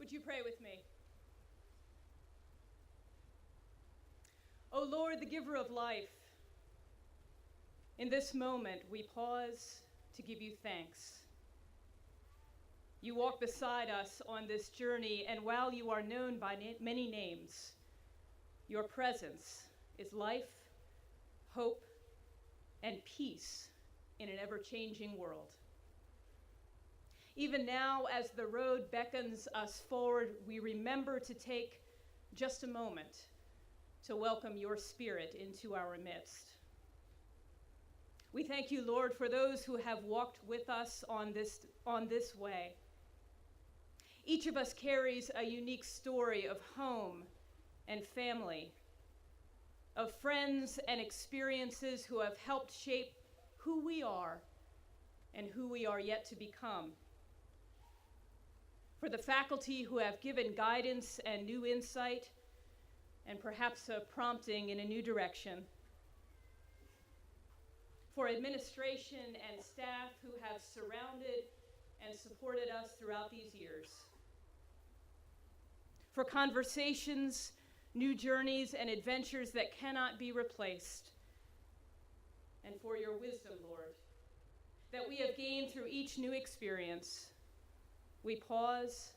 Would you pray with me? O Lord, the giver of life, in this moment we pause to give you thanks. You walk beside us on this journey, and while you are known by many names, your presence is life, hope, and peace in an ever-changing world. Even now, as the road beckons us forward, we remember to take just a moment to welcome your Spirit into our midst. We thank you, Lord, for those who have walked with us on this way. Each of us carries a unique story of home and family, of friends and experiences who have helped shape who we are and who we are yet to become. For the faculty who have given guidance and new insight, and perhaps a prompting in a new direction. For administration and staff who have surrounded and supported us throughout these years. For conversations, new journeys, and adventures that cannot be replaced. And for your wisdom, Lord, that we have gained through each new experience. We pause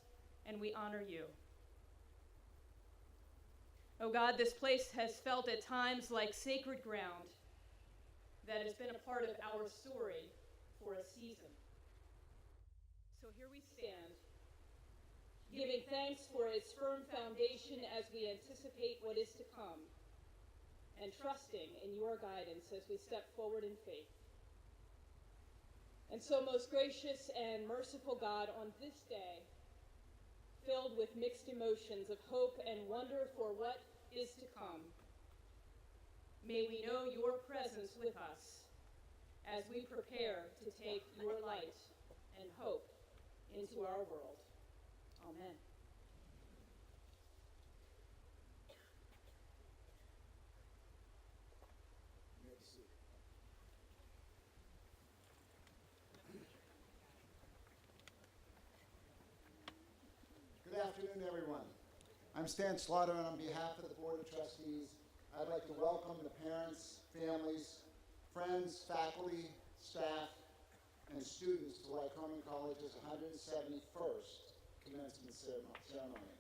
and we honor you. Oh God, this place has felt at times like sacred ground that has been a part of our story for a season. So here we stand, giving thanks for its firm foundation as we anticipate what is to come, and trusting in your guidance as we step forward in faith. And so, most gracious and merciful God, on this day, filled with mixed emotions of hope and wonder for what is to come, may we know your presence with us as we prepare to take your light and hope into our world. Amen. Good afternoon, everyone. I'm Stan Slaughter, and on behalf of the Board of Trustees, I'd like to welcome the parents, families, friends, faculty, staff, and students to Lycoming College's 171st Commencement ceremony.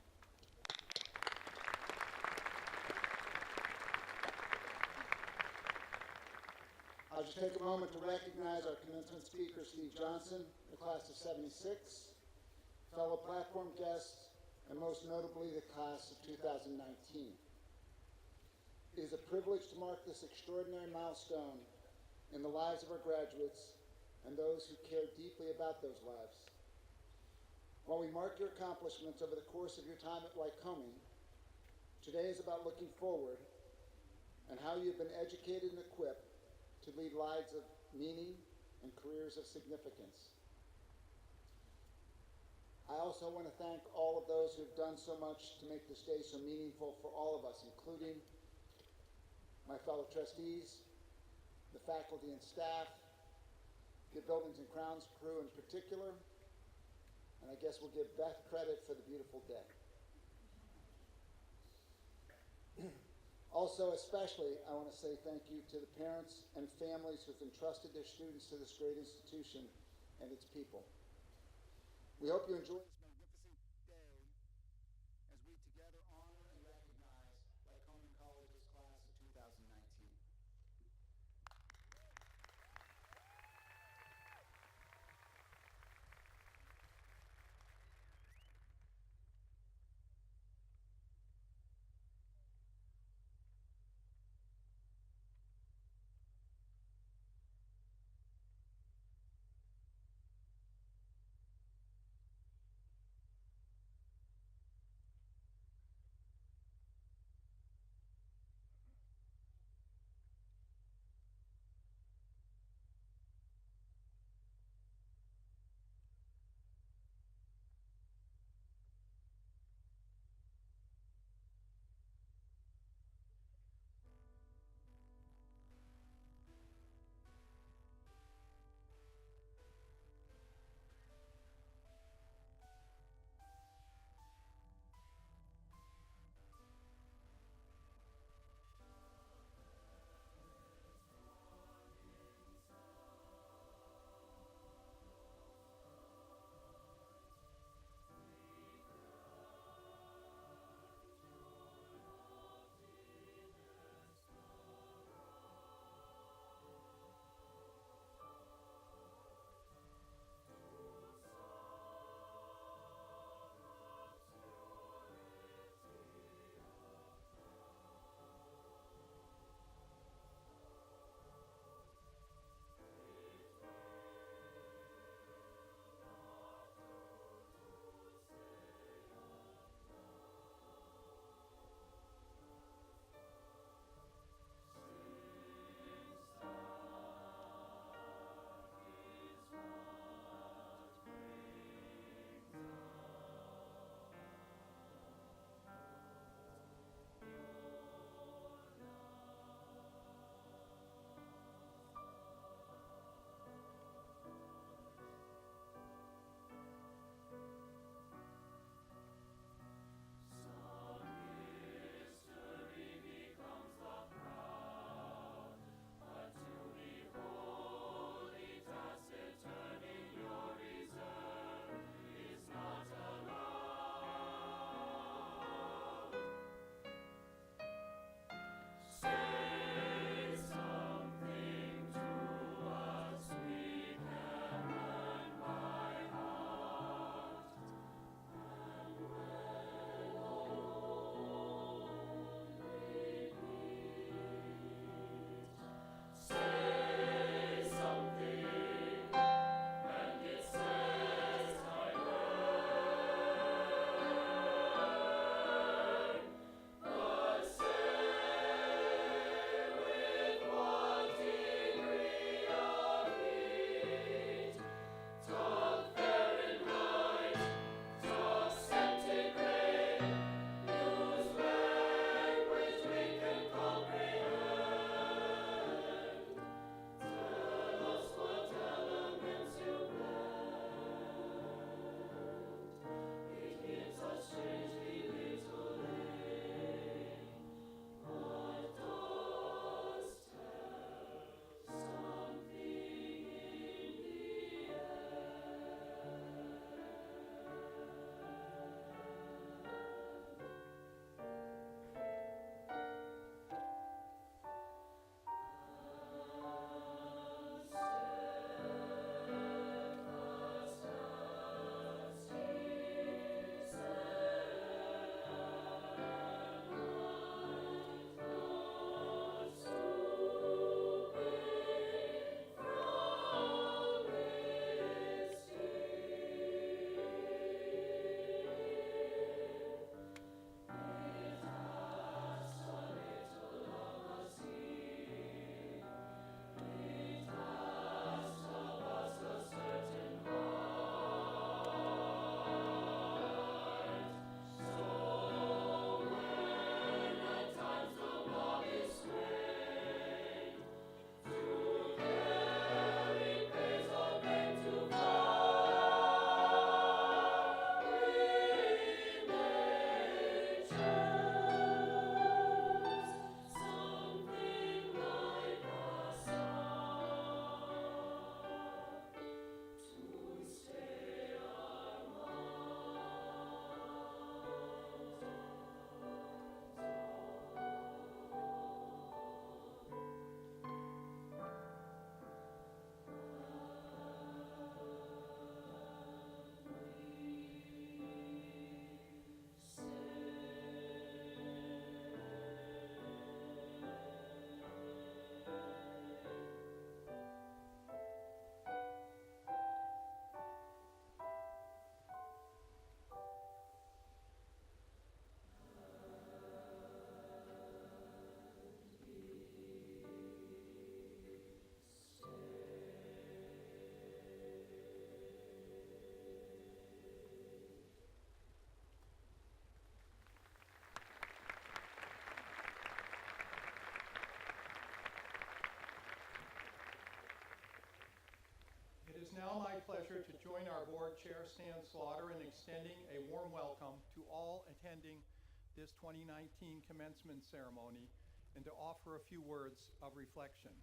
I'll just take a moment to recognize our commencement speaker, Steve Johnson, the class of '76, fellow platform guests, and most notably the class of 2019. It is a privilege to mark this extraordinary milestone in the lives of our graduates and those who care deeply about those lives. While we mark your accomplishments over the course of your time at Lycoming, today is about looking forward and how you've been educated and equipped to lead lives of meaning and careers of significance. I also want to thank all of those who have done so much to make this day so meaningful for all of us, including my fellow trustees, the faculty and staff, the Buildings and Grounds crew in particular, and I guess we'll give Beth credit for the beautiful day. Also, especially, I want to say thank you to the parents and families who've entrusted their students to this great institution and its people. We hope you enjoy this magnificent day as we together honor and recognize Lycoming College's class of 2019. now my pleasure to join our board chair, Stan Slaughter, in extending a warm welcome to all attending this 2019 commencement ceremony and to offer a few words of reflection.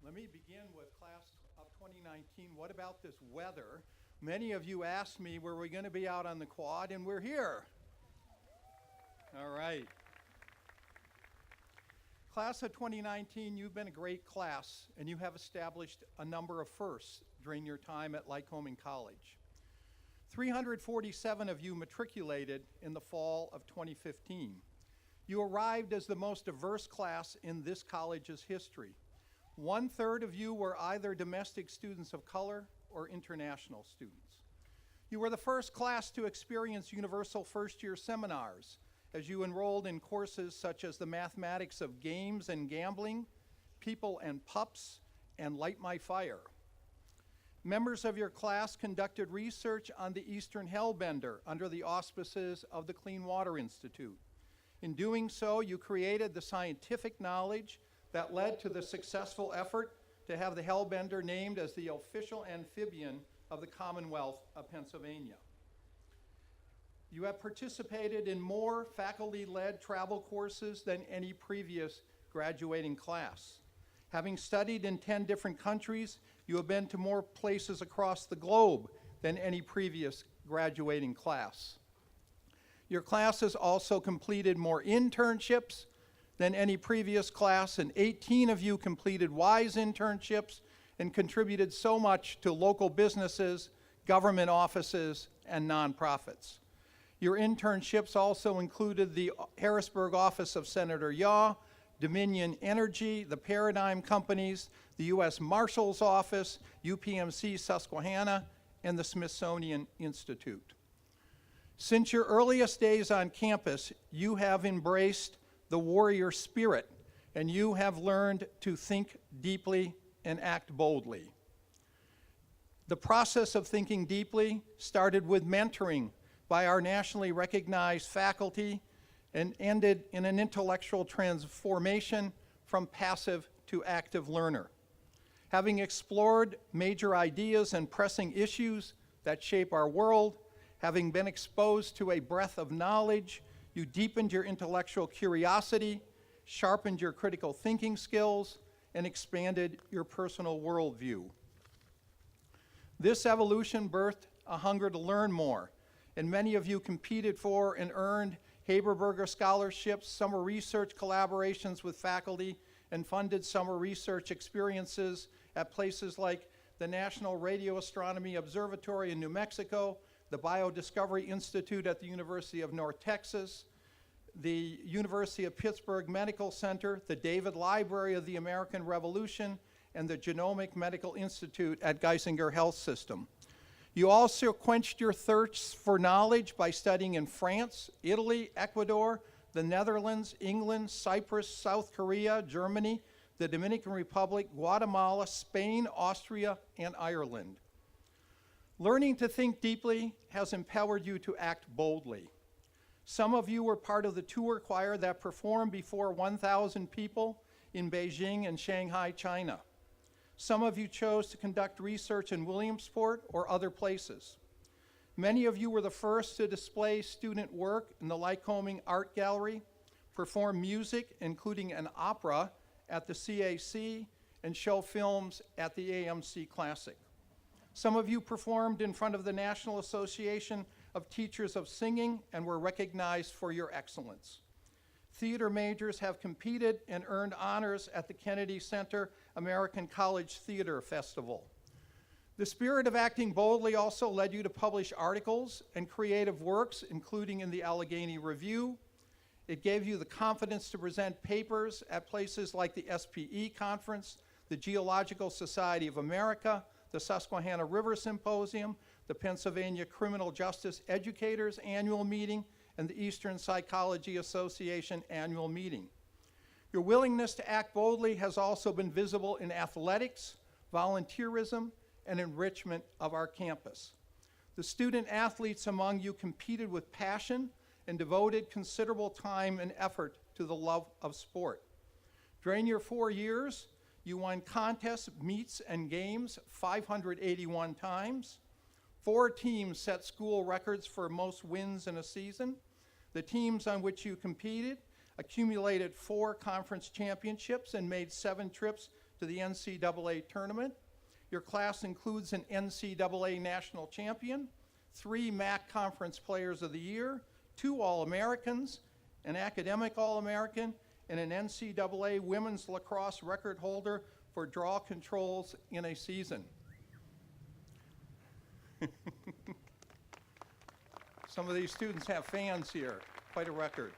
Let me begin with class of 2019. What about this weather? Many of you asked me, were we going to be out on the quad? And we're here. All right. Class of 2019, you've been a great class, and you have established a number of firsts during your time at Lycoming College. 347 of you matriculated in the fall of 2015. You arrived as the most diverse class in this college's history. 1/3 of you were either domestic students of color or international students. You were the first class to experience universal first-year seminars as you enrolled in courses such as the mathematics of games and gambling, people and pups, and light my fire. Members of your class conducted research on the Eastern Hellbender under the auspices of the Clean Water Institute. In doing so, you created the scientific knowledge that led to the successful effort to have the Hellbender named as the official amphibian of the Commonwealth of Pennsylvania. You have participated in more faculty-led travel courses than any previous graduating class. Having studied in 10 different countries, you have been to more places across the globe than any previous graduating class. Your class has also completed more internships than any previous class, and 18 of you completed WISE internships and contributed so much to local businesses, government offices, and nonprofits. Your internships also included the Harrisburg office of Senator Yaw, Dominion Energy, the Paradigm Companies, the U.S. Marshal's Office, UPMC Susquehanna, and the Smithsonian Institute. Since your earliest days on campus, you have embraced the warrior spirit, and you have learned to think deeply and act boldly. The process of thinking deeply started with mentoring by our nationally recognized faculty and ended in an intellectual transformation from passive to active learner. Having explored major ideas and pressing issues that shape our world, having been exposed to a breadth of knowledge, you deepened your intellectual curiosity, sharpened your critical thinking skills, and expanded your personal worldview. This evolution birthed a hunger to learn more, and many of you competed for and earned Haberberger scholarships, summer research collaborations with faculty, and funded summer research experiences at places like the National Radio Astronomy Observatory in New Mexico, the Biodiscovery Institute at the University of North Texas, the University of Pittsburgh Medical Center, the David Library of the American Revolution, and the Genomic Medical Institute at Geisinger Health System. You also quenched your thirst for knowledge by studying in France, Italy, Ecuador, the Netherlands, England, Cyprus, South Korea, Germany, the Dominican Republic, Guatemala, Spain, Austria, and Ireland. Learning to think deeply has empowered you to act boldly. Some of you were part of the tour choir that performed before 1,000 people in Beijing and Shanghai, China. Some of you chose to conduct research in Williamsport or other places. Many of you were the first to display student work in the Lycoming Art Gallery, perform music, including an opera, at the CAC, and show films at the AMC Classic. Some of you performed in front of the National Association of Teachers of Singing and were recognized for your excellence. Theater majors have competed and earned honors at the Kennedy Center American College Theater Festival. The spirit of acting boldly also led you to publish articles and creative works, including in the Allegheny Review. It gave you the confidence to present papers at places like the SPE Conference, the Geological Society of America, the Susquehanna River Symposium, the Pennsylvania Criminal Justice Educators Annual Meeting, and the Eastern Psychology Association Annual Meeting. Your willingness to act boldly has also been visible in athletics, volunteerism, and enrichment of our campus. The student athletes among you competed with passion and devoted considerable time and effort to the love of sport. During your 4 years, You won contests, meets, and games 581 times. 4 teams set school records for most wins in a season. The teams on which you competed accumulated 4 conference championships and made 7 trips to the NCAA tournament. Your class includes an NCAA national champion, 3 MAC Conference Players of the Year, 2 All-Americans, an academic All-American, and an NCAA women's lacrosse record holder for draw controls in a season. Some of these students have fans here, quite a record.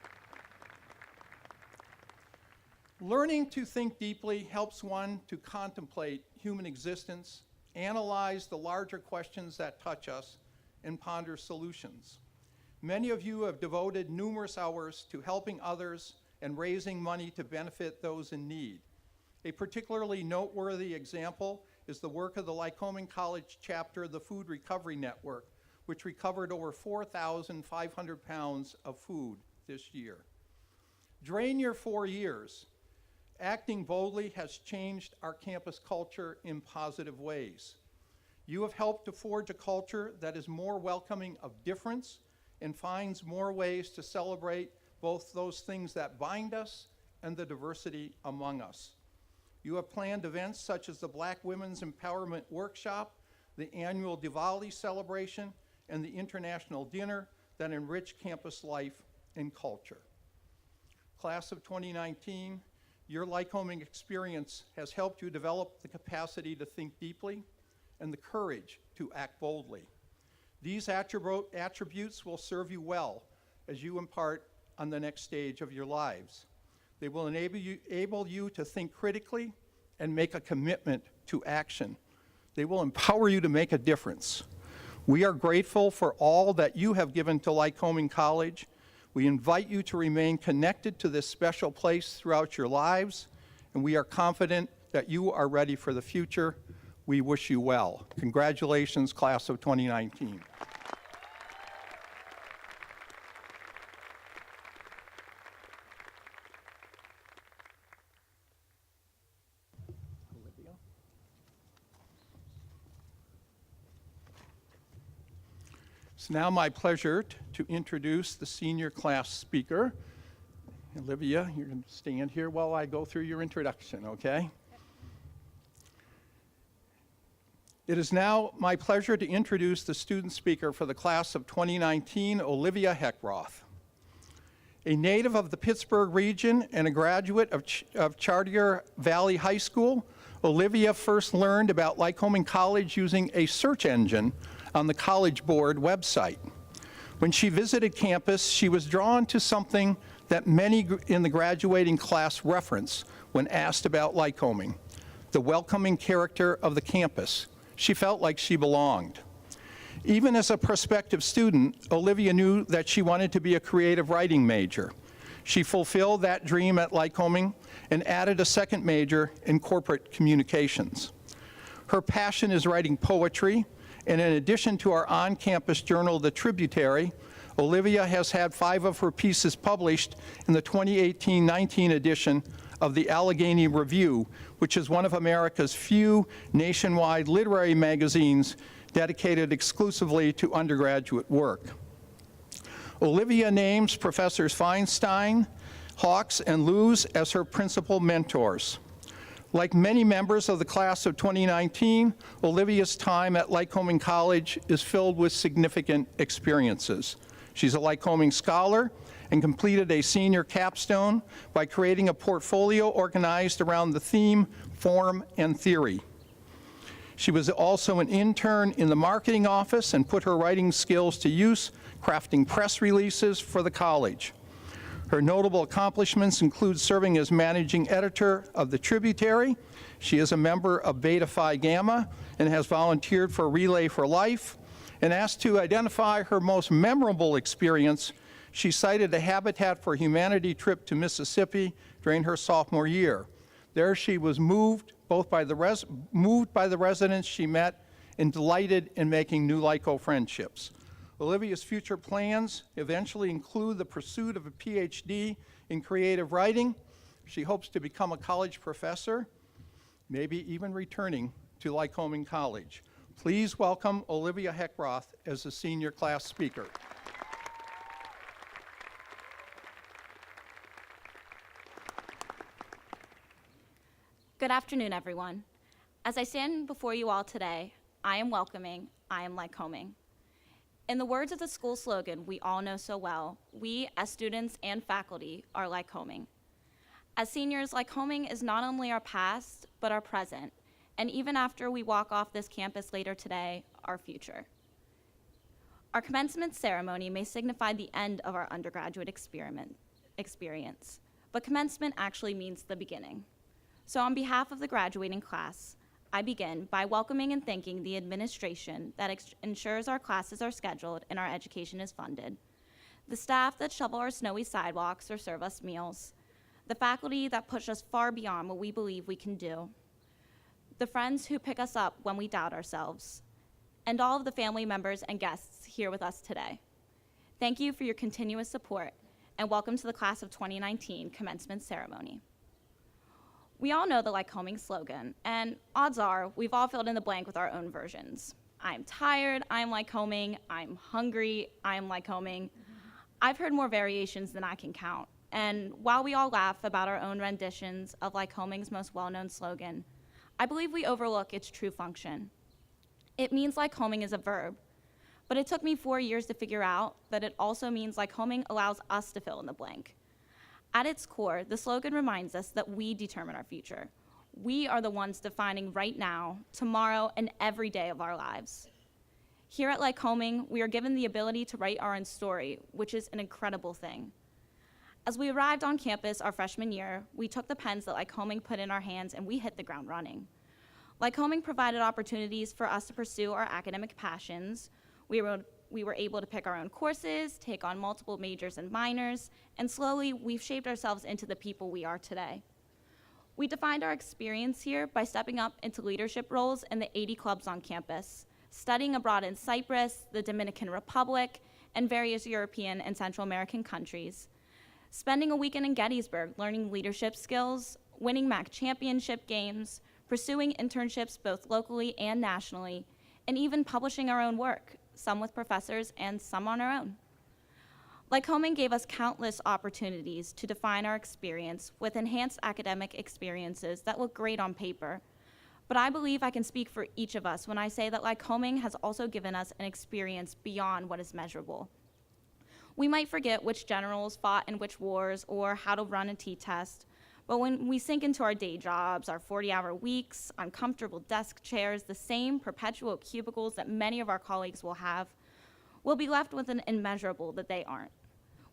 Learning to think deeply helps one to contemplate human existence, analyze the larger questions that touch us, and ponder solutions. Many of you have devoted numerous hours to helping others and raising money to benefit those in need. A particularly noteworthy example is the work of the Lycoming College chapter of the Food Recovery Network, which recovered over 4,500 pounds of food this year. During your 4 years, acting boldly has changed our campus culture in positive ways. You have helped to forge a culture that is more welcoming of difference and finds more ways to celebrate both those things that bind us and the diversity among us. You have planned events such as the Black Women's Empowerment Workshop, the annual Diwali celebration, and the International Dinner that enrich campus life and culture. Class of 2019, your Lycoming experience has helped you develop the capacity to think deeply and the courage to act boldly. These attributes will serve you well as you impart on the next stage of your lives. They will enable you to think critically and make a commitment to action. They will empower you to make a difference. We are grateful for all that you have given to Lycoming College. We invite you to remain connected to this special place throughout your lives, and we are confident that you are ready for the future. We wish you well. Congratulations, class of 2019. It's now my pleasure to introduce the senior class speaker. Olivia, you're going to stand here while I go through your introduction, okay? It is now my pleasure to introduce the student speaker for the class of 2019, Olivia Heckroth. A native of the Pittsburgh region and a graduate of Chartier Valley High School, Olivia first learned about Lycoming College using a search engine on the College Board website. When she visited campus, she was drawn to something that many in the graduating class reference when asked about Lycoming, the welcoming character of the campus. She felt like she belonged. Even as a prospective student, Olivia knew that she wanted to be a creative writing major. She fulfilled that dream at Lycoming and added a second major in corporate communications. Her passion is writing poetry, and in addition to our on-campus journal, The Tributary, Olivia has had 5 of her pieces published in the 2018-19 edition of the Allegheny Review, which is one of America's few nationwide literary magazines dedicated exclusively to undergraduate work. Olivia names Professors Feinstein, Hawks, and Luz as her principal mentors. Like many members of the class of 2019, Olivia's time at Lycoming College is filled with significant experiences. She's a Lycoming scholar and completed a senior capstone by creating a portfolio organized around the theme, form, and theory. She was also an intern in the marketing office and put her writing skills to use, crafting press releases for the college. Her notable accomplishments include serving as managing editor of The Tributary. She is a member of Beta Phi Gamma and has volunteered for Relay for Life. And asked to identify her most memorable experience, she cited a Habitat for Humanity trip to Mississippi during her sophomore year. There she was moved by the residents she met and delighted in making new Lyco friendships. Olivia's future plans eventually include the pursuit of a PhD in creative writing. She hopes to become a college professor maybe even returning to Lycoming College. Please welcome Olivia Heckroth as the senior class speaker. Good afternoon, everyone. As I stand before you all today, I am welcoming, I am Lycoming. In the words of the school slogan we all know so well, we as students and faculty are Lycoming. As seniors, Lycoming is not only our past, but our present, and even after we walk off this campus later today, our future. Our commencement ceremony may signify the end of our undergraduate experience, but commencement actually means the beginning. So on behalf of the graduating class, I begin by welcoming and thanking the administration that ensures our classes are scheduled and our education is funded, the staff that shovel our snowy sidewalks or serve us meals, the faculty that push us far beyond what we believe we can do, the friends who pick us up when we doubt ourselves, and all of the family members and guests here with us today. Thank you for your continuous support, and welcome to the Class of 2019 Commencement Ceremony. We all know the Lycoming slogan, and odds are we've all filled in the blank with our own versions. I'm tired, I'm Lycoming. I'm hungry, I'm Lycoming. I've heard more variations than I can count, and while we all laugh about our own renditions of Lycoming's most well-known slogan, I believe we overlook its true function. It means Lycoming is a verb, but it took me 4 years to figure out that it also means Lycoming allows us to fill in the blank. At its core, the slogan reminds us that we determine our future. We are the ones defining right now, tomorrow, and every day of our lives. Here at Lycoming, we are given the ability to write our own story, which is an incredible thing. As we arrived on campus our freshman year, we took the pens that Lycoming put in our hands and we hit the ground running. Lycoming provided opportunities for us to pursue our academic passions. We were able to pick our own courses, take on multiple majors and minors, and slowly we've shaped ourselves into the people we are today. We defined our experience here by stepping up into leadership roles in the 80 clubs on campus, studying abroad in Cyprus, the Dominican Republic, and various European and Central American countries, spending a weekend in Gettysburg learning leadership skills, winning MAC championship games, pursuing internships both locally and nationally, and even publishing our own work, some with professors and some on our own. Lycoming gave us countless opportunities to define our experience with enhanced academic experiences that look great on paper, but I believe I can speak for each of us when I say that Lycoming has also given us an experience beyond what is measurable. We might forget which generals fought in which wars or how to run a T-test, but when we sink into our day jobs, our 40-hour weeks, uncomfortable desk chairs, the same perpetual cubicles that many of our colleagues will have, we'll be left with an immeasurable that they aren't.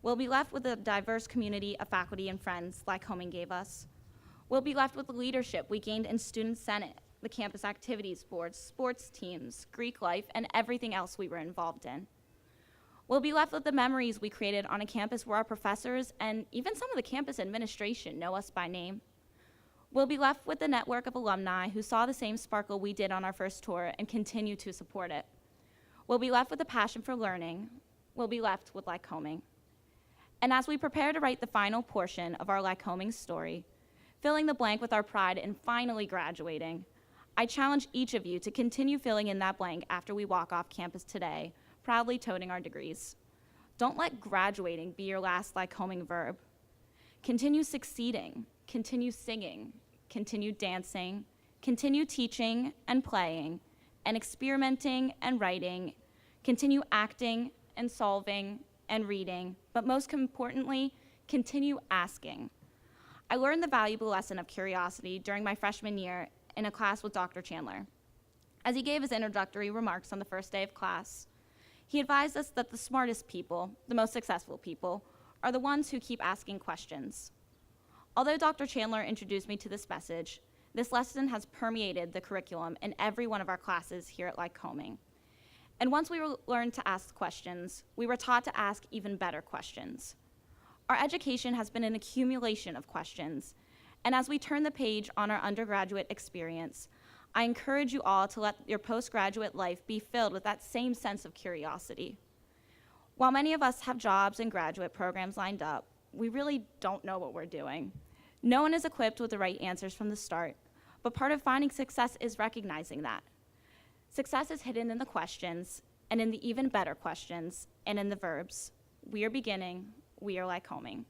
We'll be left with a diverse community of faculty and friends Lycoming gave us. We'll be left with the leadership we gained in Student Senate, the campus activities boards, sports teams, Greek life, and everything else we were involved in. We'll be left with the memories we created on a campus where our professors and even some of the campus administration know us by name. We'll be left with the network of alumni who saw the same sparkle we did on our first tour and continue to support it. We'll be left with a passion for learning. We'll be left with Lycoming. And as we prepare to write the final portion of our Lycoming story, filling the blank with our pride in finally graduating, I challenge each of you to continue filling in that blank after we walk off campus today, proudly toting our degrees. Don't let graduating be your last Lycoming verb. Continue succeeding, continue singing, continue dancing, continue teaching and playing, and experimenting and writing, continue acting and solving and reading, but most importantly, continue asking. I learned the valuable lesson of curiosity during my freshman year in a class with Dr. Chandler. As he gave his introductory remarks on the first day of class, he advised us that the smartest people, the most successful people, are the ones who keep asking questions. Although Dr. Chandler introduced me to this message, this lesson has permeated the curriculum in every one of our classes here at Lycoming. And once we learned to ask questions, we were taught to ask even better questions. Our education has been an accumulation of questions, and as we turn the page on our undergraduate experience, I encourage you all to let your postgraduate life be filled with that same sense of curiosity. While many of us have jobs and graduate programs lined up, we really don't know what we're doing. No one is equipped with the right answers from the start, but part of finding success is recognizing that. Success is hidden in the questions, and in the even better questions, and in the verbs. We are beginning, we are Lycoming.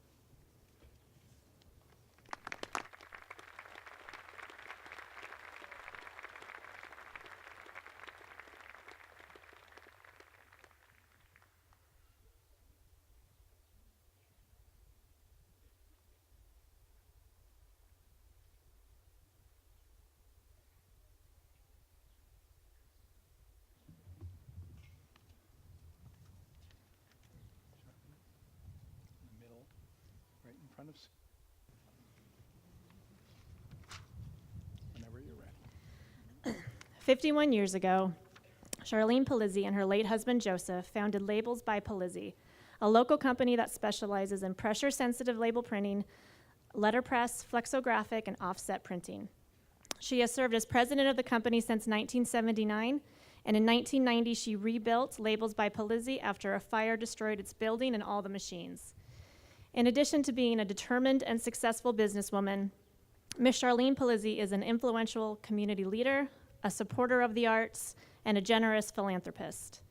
In the middle, right in front of. Whenever you're ready. 51 years ago, Charlene Polizzi and her late husband Joseph founded Labels by Polizzi, a local company that specializes in pressure-sensitive label printing, letterpress, flexographic, and offset printing. She has served as president of the company since 1979, and in 1990 she rebuilt Labels by Polizzi after a fire destroyed its building and all the machines. In addition to being a determined and successful businesswoman, Ms. Charlene Polizzi is an influential community leader, a supporter of the arts, and a generous philanthropist.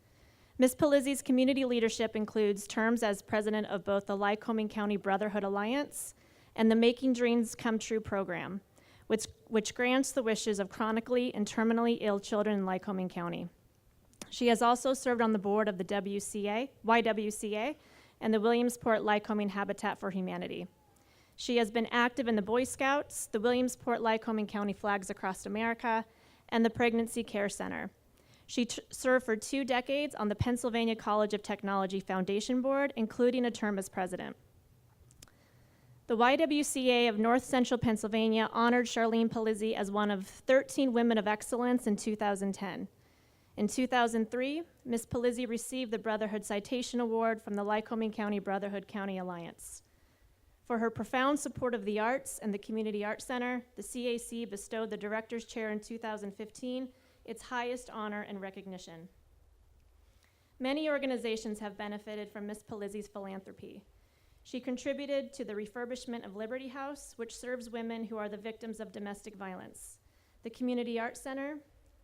Ms. Polizzi's community leadership includes terms as president of both the Lycoming County Brotherhood Alliance and the Making Dreams Come True program, which grants the wishes of chronically and terminally ill children in Lycoming County. She has also served on the board of the YWCA and the Williamsport Lycoming Habitat for Humanity. She has been active in the Boy Scouts, the Williamsport Lycoming County Flags Across America, and the Pregnancy Care Center. She served for 2 decades on the Pennsylvania College of Technology Foundation Board, including a term as president. The YWCA of North Central Pennsylvania honored Charlene Polizzi as one of 13 Women of Excellence in 2010. In 2003, Ms. Polizzi received the Brotherhood Citation Award from the Lycoming County Brotherhood County Alliance. For her profound support of the arts and the Community Arts Center, the CAC bestowed the Director's Chair in 2015, its highest honor and recognition. Many organizations have benefited from Ms. Polizzi's philanthropy. She contributed to the refurbishment of Liberty House, which serves women who are the victims of domestic violence, the Community Arts Center,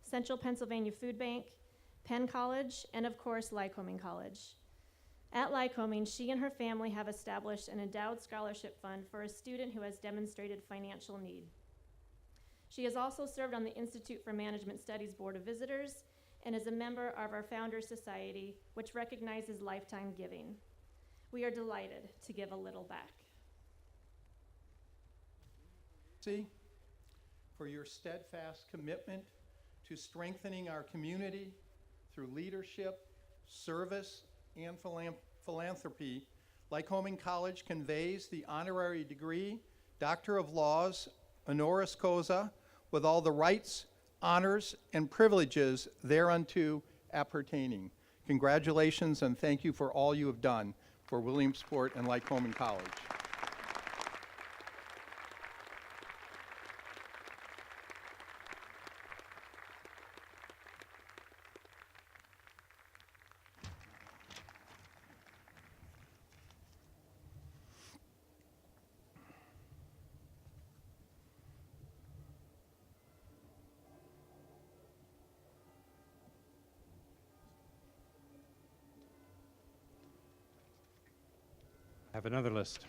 Central Pennsylvania Food Bank, Penn College, and of course, Lycoming College. At Lycoming, she and her family have established an endowed scholarship fund for a student who has demonstrated financial need. She has also served on the Institute for Management Studies Board of Visitors and is a member of our Founders Society, which recognizes lifetime giving. We are delighted to give a little back. For your steadfast commitment to strengthening our community through leadership, service, and philanthropy, Lycoming College conveys the honorary degree, Doctor of Laws, honoris causa, with all the rights, honors, and privileges thereunto appertaining. Congratulations and thank you for all you have done for Williamsport and Lycoming College. I have another list.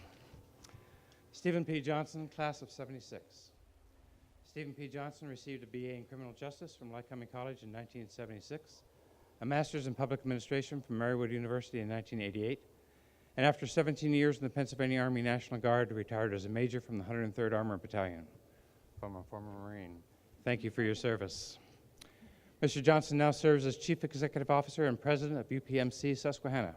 Stephen P. Johnson, class of 76. Stephen P. Johnson received a BA in Criminal Justice from Lycoming College in 1976, a Master's in Public Administration from Marywood University in 1988, and after 17 years in the Pennsylvania Army National Guard, retired as a major from the 103rd Armored Battalion. Former Marine. Thank you for your service. Mr. Johnson now serves as Chief Executive Officer and President of UPMC Susquehanna.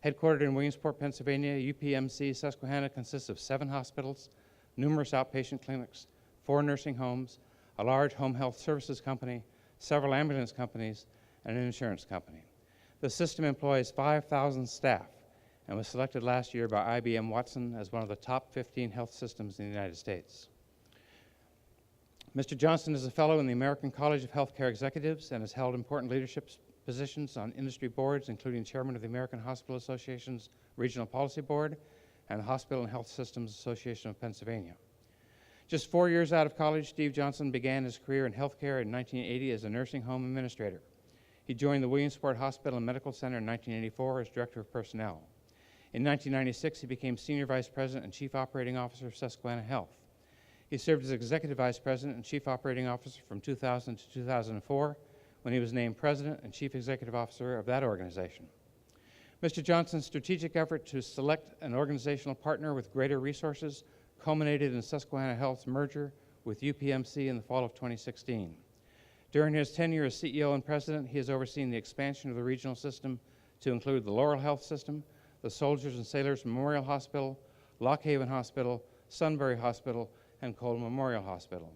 Headquartered in Williamsport, Pennsylvania, UPMC Susquehanna consists of 7 hospitals, numerous outpatient clinics, 4 nursing homes, a large home health services company, several ambulance companies, and an insurance company. The system employs 5,000 staff and was selected last year by IBM Watson as one of the top 15 health systems in the United States. Mr. Johnson is a fellow in the American College of Healthcare Executives and has held important leadership positions on industry boards, including chairman of the American Hospital Association's Regional Policy Board and the Hospital and Health Systems Association of Pennsylvania. Just 4 years out of college, Steve Johnson began his career in healthcare in 1980 as a nursing home administrator. He joined the Williamsport Hospital and Medical Center in 1984 as Director of Personnel. In 1996, he became Senior Vice President and Chief Operating Officer of Susquehanna Health. He served as Executive Vice President and Chief Operating Officer from 2000 to 2004, when he was named President and Chief Executive Officer of that organization. Mr. Johnson's strategic effort to select an organizational partner with greater resources culminated in Susquehanna Health's merger with UPMC in the fall of 2016. During his tenure as CEO and President, he has overseen the expansion of the regional system to include the Laurel Health System, the Soldiers and Sailors Memorial Hospital, Lock Haven Hospital, Sunbury Hospital, and Cole Memorial Hospital.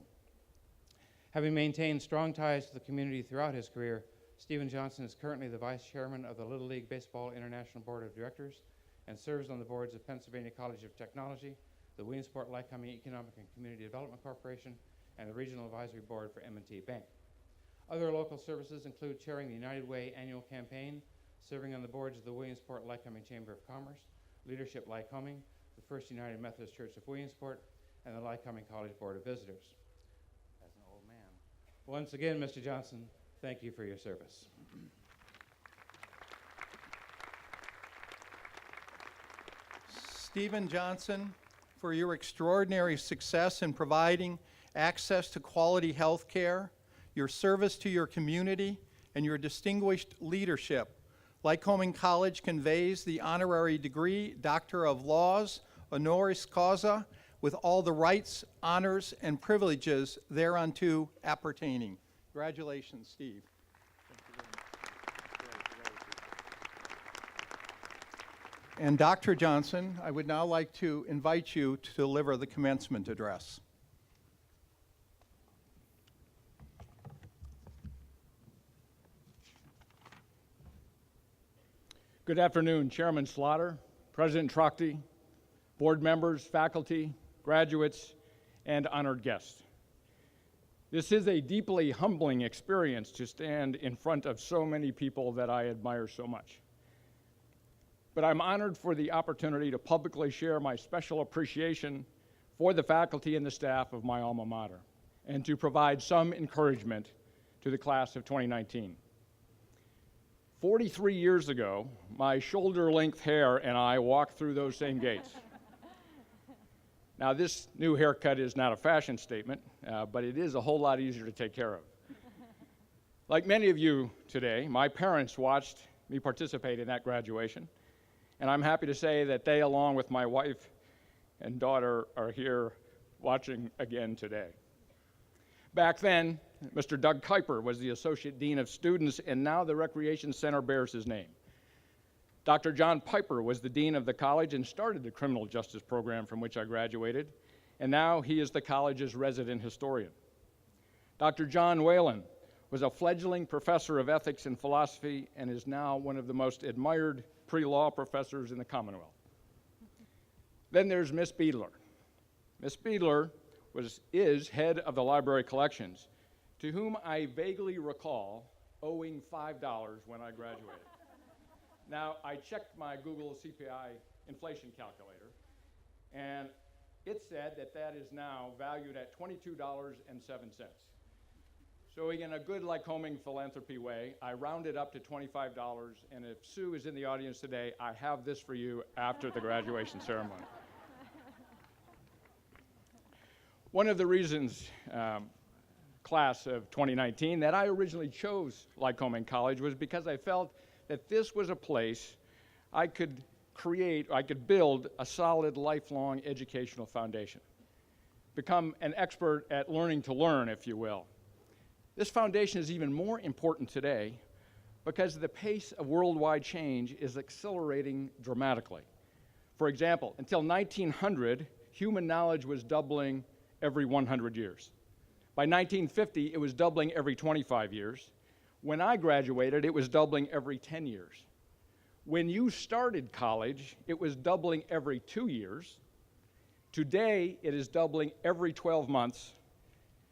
Having maintained strong ties to the community throughout his career, Stephen Johnson is currently the Vice Chairman of the Little League Baseball International Board of Directors and serves on the boards of Pennsylvania College of Technology, the Williamsport Lycoming Economic and Community Development Corporation, and the Regional Advisory Board for M&T Bank. Other local services include chairing the United Way annual campaign, serving on the boards of the Williamsport Lycoming Chamber of Commerce, Leadership Lycoming, the First United Methodist Church of Williamsport, and the Lycoming College Board of Visitors. As an old man. Once again, Mr. Johnson, thank you for your service. Stephen Johnson, for your extraordinary success in providing access to quality health care, your service to your community, and your distinguished leadership, Lycoming College conveys the honorary degree Doctor of Laws, honoris causa, with all the rights, honors, and privileges thereunto appertaining. Congratulations, Steve. And Dr. Johnson, I would now like to invite you to deliver the commencement address. Good afternoon, Chairman Slaughter, President Trochty, board members, faculty, graduates, and honored guests. This is a deeply humbling experience to stand in front of so many people that I admire so much. But I'm honored for the opportunity to publicly share my special appreciation for the faculty and the staff of my alma mater, and to provide some encouragement to the class of 2019. 43 years ago, my shoulder-length hair and I walked through those same gates. Now, this new haircut is not a fashion statement, but it is a whole lot easier to take care of. Like many of you today, my parents watched me participate in that graduation, and I'm happy to say that they, along with my wife and daughter, are here watching again today. Back then, Mr. Doug Kuiper was the Associate Dean of Students, and now the Recreation Center bears his name. Dr. John Piper was the Dean of the college and started the criminal justice program from which I graduated, and now he is the college's resident historian. Dr. John Whalen was a fledgling professor of ethics and philosophy and is now one of the most admired pre-law professors in the Commonwealth. Then there's Miss Beadler. Miss Beadler is head of the library collections, to whom I vaguely recall owing $5 when I graduated. Now, I checked my Google CPI inflation calculator, and it said that that is now valued at $22.07. So in a good Lycoming philanthropy way, I rounded up to $25, and if Sue is in the audience today, I have this for you after the graduation ceremony. One of the reasons, class of 2019, that I originally chose Lycoming College was because I felt that this was a place I could build a solid lifelong educational foundation, become an expert at learning to learn, if you will. This foundation is even more important today because the pace of worldwide change is accelerating dramatically. For example, until 1900, human knowledge was doubling every 100 years. By 1950, it was doubling every 25 years. When I graduated, it was doubling every 10 years. When you started college, it was doubling every 2 years. Today, it is doubling every 12 months.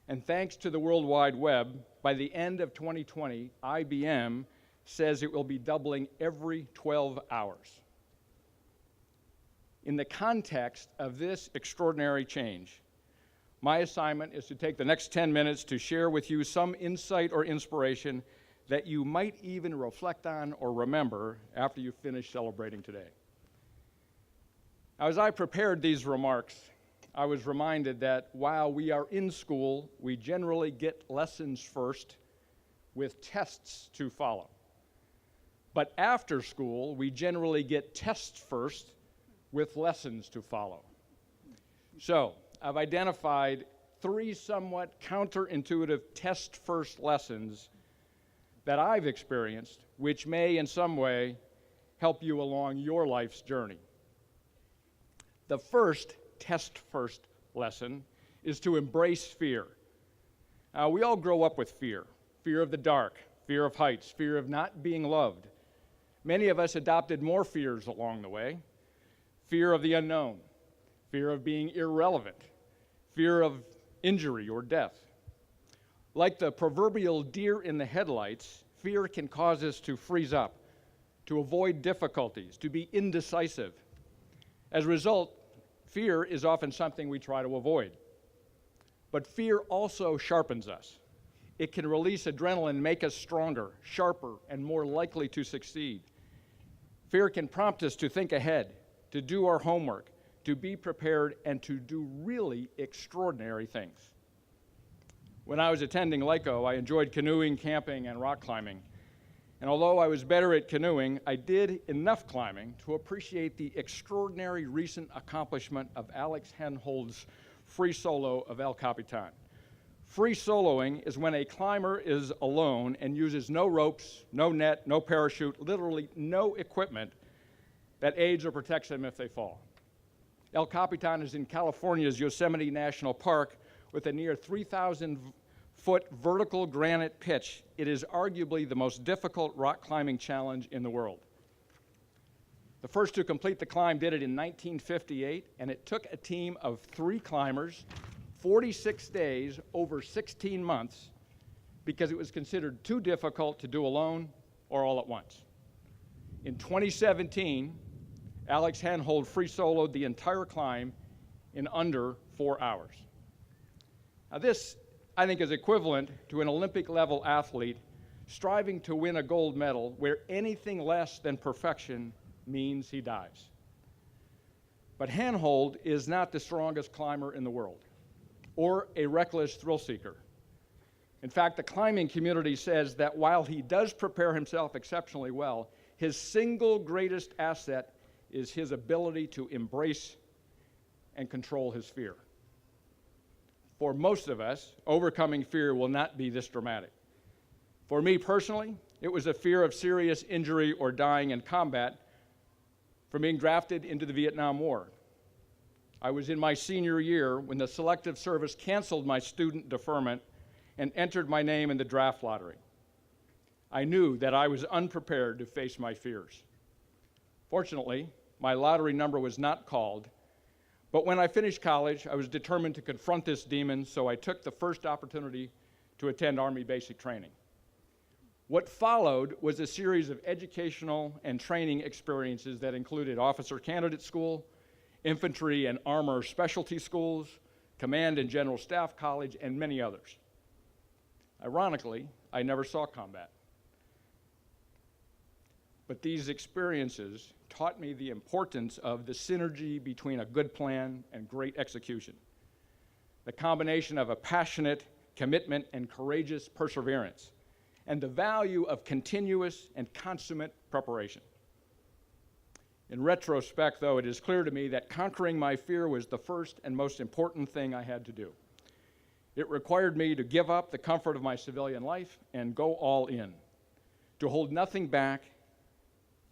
And thanks to the World Wide Web, by the end of 2020, IBM says it will be doubling every 12 hours. In the context of this extraordinary change, My assignment is to take the next 10 minutes to share with you some insight or inspiration that you might even reflect on or remember after you finish celebrating today. Now, as I prepared these remarks, I was reminded that while we are in school, we generally get lessons first with tests to follow. But after school, we generally get tests first with lessons to follow. So, I've identified 3 somewhat counterintuitive test-first lessons that I've experienced, which may in some way help you along your life's journey. The first test-first lesson is to embrace fear. Now, we all grow up with fear. Fear of the dark, fear of heights, fear of not being loved. Many of us adopted more fears along the way. Fear of the unknown, fear of being irrelevant, fear of injury or death. Like the proverbial deer in the headlights, fear can cause us to freeze up, to avoid difficulties, to be indecisive. As a result, fear is often something we try to avoid. But fear also sharpens us. It can release adrenaline, make us stronger, sharper, and more likely to succeed. Fear can prompt us to think ahead, to do our homework, to be prepared, and to do really extraordinary things. When I was attending Lyco, I enjoyed canoeing, camping, and rock climbing. And although I was better at canoeing, I did enough climbing to appreciate the extraordinary recent accomplishment of Alex Henhold's free solo of El Capitan. Free soloing is when a climber is alone and uses no ropes, no net, no parachute, literally no equipment that aids or protects them if they fall. El Capitan is in California's Yosemite National Park with a near 3,000-foot vertical granite pitch. It is arguably the most difficult rock climbing challenge in the world. The first to complete the climb did it in 1958, and it took a team of 3 climbers, 46 days, over 16 months, because it was considered too difficult to do alone or all at once. In 2017, Alex Henhold free soloed the entire climb in under 4 hours. Now this, I think, is equivalent to an Olympic-level athlete striving to win a gold medal where anything less than perfection means he dies. But Henhold is not the strongest climber in the world, or a reckless thrill seeker. In fact, the climbing community says that while he does prepare himself exceptionally well, his single greatest asset is his ability to embrace and control his fear. For most of us, overcoming fear will not be this dramatic. For me personally, it was a fear of serious injury or dying in combat from being drafted into the Vietnam War. I was in my senior year when the Selective Service canceled my student deferment and entered my name in the draft lottery. I knew that I was unprepared to face my fears. Fortunately, my lottery number was not called, but when I finished college, I was determined to confront this demon, so I took the first opportunity to attend Army basic training. What followed was a series of educational and training experiences that included officer candidate school, infantry and armor specialty schools, command and general staff college, and many others. Ironically, I never saw combat. But these experiences taught me the importance of the synergy between a good plan and great execution, the combination of a passionate commitment and courageous perseverance, and the value of continuous and consummate preparation. In retrospect, though, it is clear to me that conquering my fear was the first and most important thing I had to do. It required me to give up the comfort of my civilian life and go all in, to hold nothing back,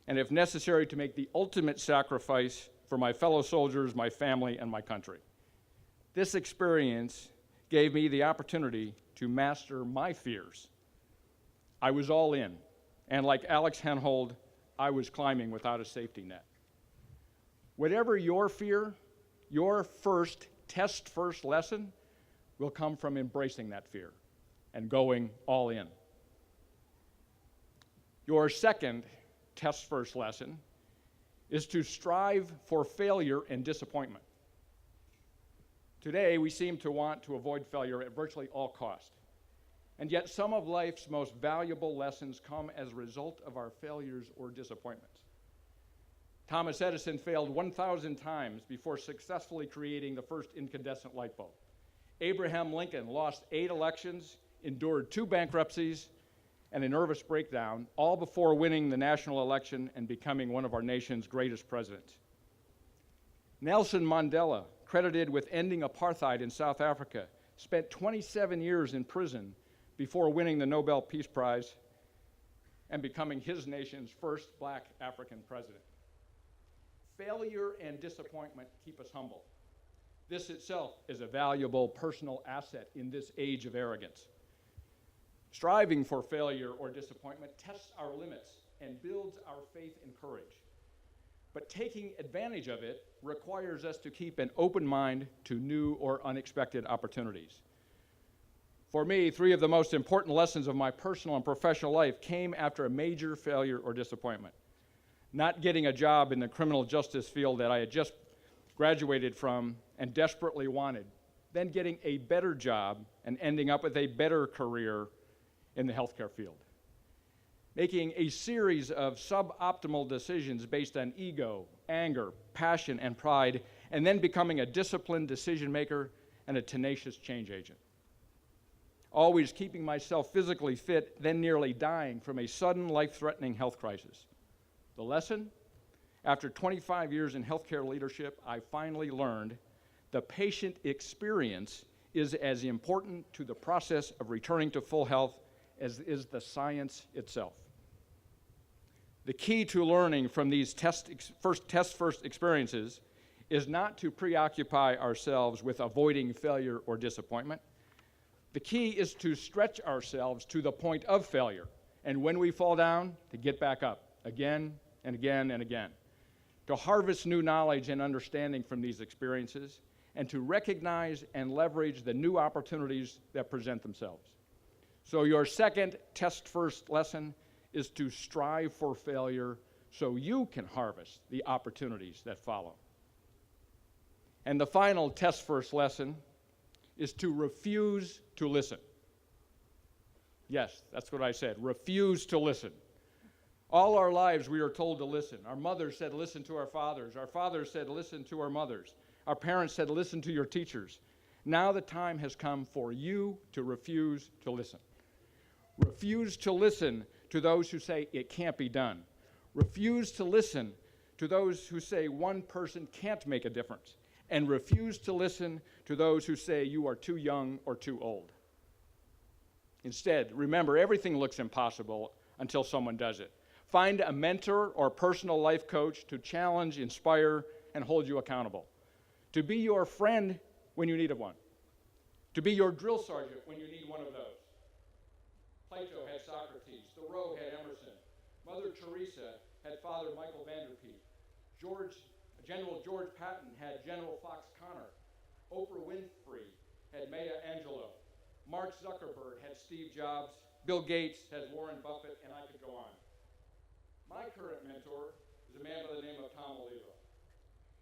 and if necessary, to make the ultimate sacrifice for my fellow soldiers, my family, and my country. This experience gave me the opportunity to master my fears. I was all in, and like Alex Henhold, I was climbing without a safety net. Whatever your fear, your first test-first lesson will come from embracing that fear and going all in. Your second test-first lesson is to strive for failure and disappointment. Today, we seem to want to avoid failure at virtually all cost. And yet, some of life's most valuable lessons come as a result of our failures or disappointments. Thomas Edison failed 1,000 times before successfully creating the first incandescent light bulb. Abraham Lincoln lost 8 elections, endured 2 bankruptcies, and a nervous breakdown, all before winning the national election and becoming one of our nation's greatest presidents. Nelson Mandela, credited with ending apartheid in South Africa, spent 27 years in prison before winning the Nobel Peace Prize and becoming his nation's first black African president. Failure and disappointment keep us humble. This itself is a valuable personal asset in this age of arrogance. Striving for failure or disappointment tests our limits and builds our faith and courage. But taking advantage of it requires us to keep an open mind to new or unexpected opportunities. For me, 3 of the most important lessons of my personal and professional life came after a major failure or disappointment. Not getting a job in the criminal justice field that I had just graduated from and desperately wanted, then getting a better job and ending up with a better career in the healthcare field. Making a series of suboptimal decisions based on ego, anger, passion, and pride, and then becoming a disciplined decision maker and a tenacious change agent. Always keeping myself physically fit, then nearly dying from a sudden life-threatening health crisis. The lesson? After 25 years in healthcare leadership, I finally learned the patient experience is as important to the process of returning to full health as is the science itself. The key to learning from these test first experiences is not to preoccupy ourselves with avoiding failure or disappointment. The key is to stretch ourselves to the point of failure, and when we fall down, to get back up again and again and again, to harvest new knowledge and understanding from these experiences, and to recognize and leverage the new opportunities that present themselves. So your second test-first lesson is to strive for failure so you can harvest the opportunities that follow. And the final test-first lesson is to refuse to listen. Yes, that's what I said, refuse to listen. All our lives we are told to listen. Our mothers said listen to our fathers. Our fathers said listen to our mothers. Our parents said listen to your teachers. Now the time has come for you to refuse to listen. Refuse to listen to those who say it can't be done. Refuse to listen to those who say one person can't make a difference. And refuse to listen to those who say you are too young or too old. Instead, remember, everything looks impossible until someone does it. Find a mentor or personal life coach to challenge, inspire, and hold you accountable. To be your friend when you need one. To be your drill sergeant when you need one of those. Plato had Socrates. Thoreau had Emerson. Mother Teresa had Father Michael Vanderpeet. General George Patton had General Fox Connor. Oprah Winfrey had Maya Angelou. Mark Zuckerberg had Steve Jobs. Bill Gates has Warren Buffett, and I could go on. My current mentor is a man by the name of Tom Oliver.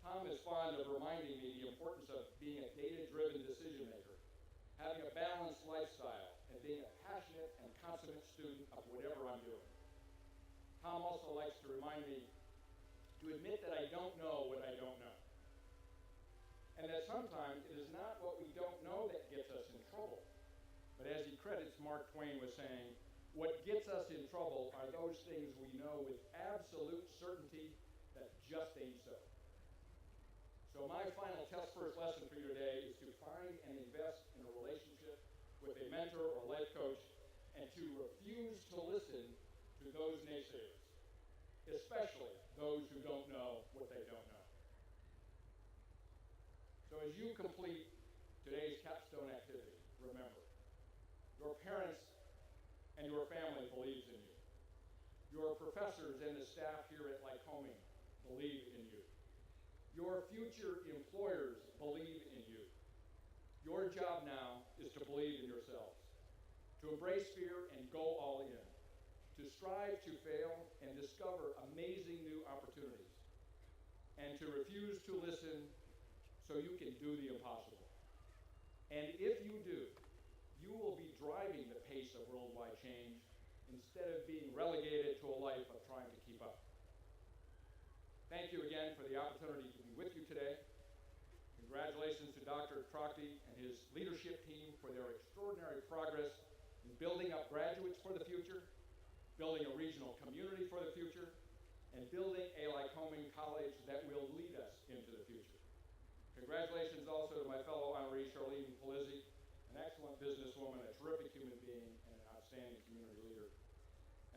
Tom is fond of reminding me the importance of being a data-driven decision maker, having a balanced lifestyle, and being a passionate and consummate student of whatever I'm doing. Tom also likes to remind me to admit that I don't know what I don't know. And that sometimes it is not what we don't know that gets us in trouble. But as he credits Mark Twain with saying, what gets us in trouble are those things we know with absolute certainty that just ain't so. So my final test first lesson for you today is to find and invest in a relationship with a mentor or life coach, and to refuse to listen to those naysayers, especially those who don't know what they don't know. So as you complete today's capstone activity, remember, your parents and your family believes in you. Your professors and the staff here at Lycoming believe in you. Your future employers believe in you. Your job now is to believe in yourselves, to embrace fear and go all in, to strive to fail and discover amazing new opportunities, and to refuse to listen so you can do the impossible. And if you do, you will be driving the pace of worldwide change instead of being relegated to a life of trying to keep up. Thank you again for the opportunity to be with you today. Congratulations to Dr. Trachty and his leadership team for their extraordinary progress in building up graduates for the future, building a regional community for the future, and building a Lycoming College that will lead us into the future. Congratulations also to my fellow honoree, Charlene Polizzi, an excellent businesswoman, a terrific human being, and an outstanding community leader.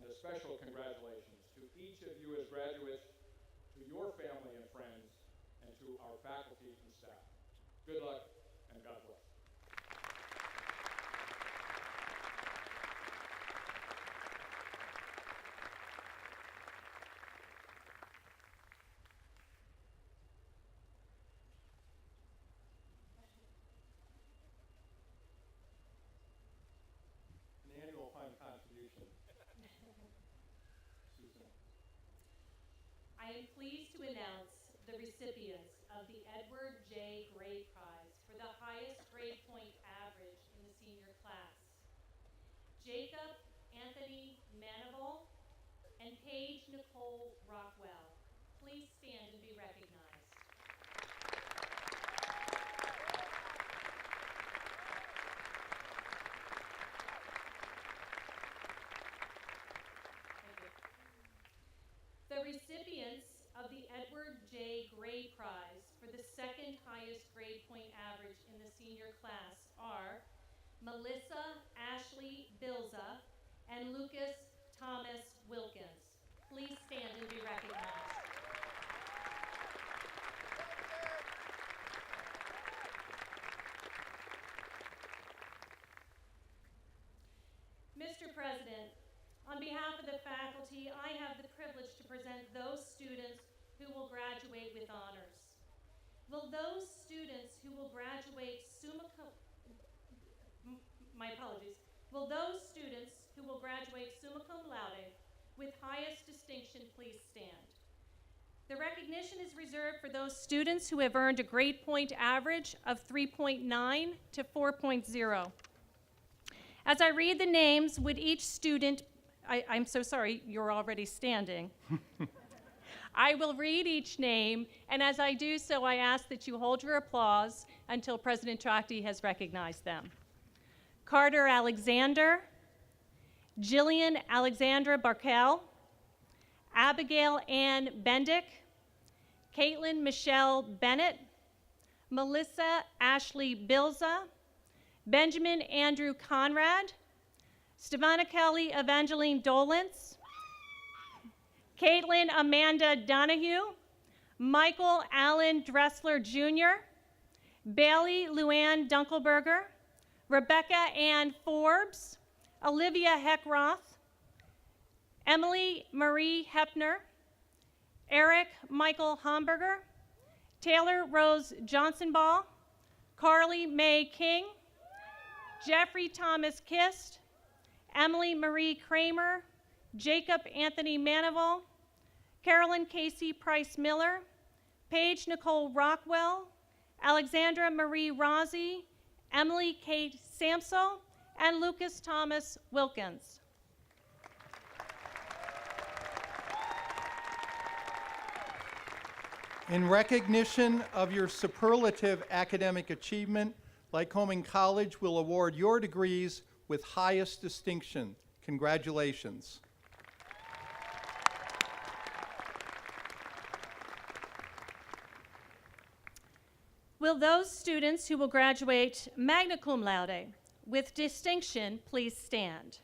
And a special congratulations to each of you as graduates, to your family and friends, and to our faculty and staff. Good luck, and God bless. An annual fund contribution. Susan. I am pleased to announce the recipients of the Edward J. Gray Prize for the highest grade point average in the senior class. Jacob Anthony Manival and Paige Nicole Rockwell. Please stand and be recognized. The recipients of the Edward J. Gray Prize for the second highest grade point average in the senior class are Melissa Ashley Bilza and Lucas Thomas Wilkins. Please stand and be recognized. Mr. President, on behalf of the faculty, I have the privilege to present those students who will graduate with honors. Will those students who will graduate summa cum laude with highest distinction, please stand. The recognition is reserved for those students who have earned a grade point average of 3.9 to 4.0. As I read the names, would each student I'm so sorry, you're already standing. I will read each name, and as I do so, I ask that you hold your applause until President Trachty has recognized them. Carter Alexander, Jillian Alexandra Barkel, Abigail Ann Bendick, Caitlin Michelle Bennett, Melissa Ashley Bilza, Benjamin Andrew Conrad, Stevana Kelly Evangeline Dolence, Caitlin Amanda Donahue, Michael Allen Dressler Jr., Bailey Luann Dunkelberger, Rebecca Ann Forbes, Olivia Heckroth, Emily Marie Hepner, Eric Michael Homburger, Taylor Rose Johnsonball, Carly Mae King, Jeffrey Thomas Kist, Emily Marie Kramer, Jacob Anthony Manival, Carolyn Casey Price Miller, Paige Nicole Rockwell, Alexandra Marie Rossi, Emily Kate Samso, and Lucas Thomas Wilkins. In recognition of your superlative academic achievement, Lycoming College will award your degrees with highest distinction. Congratulations. Will those students who will graduate magna cum laude with distinction please stand?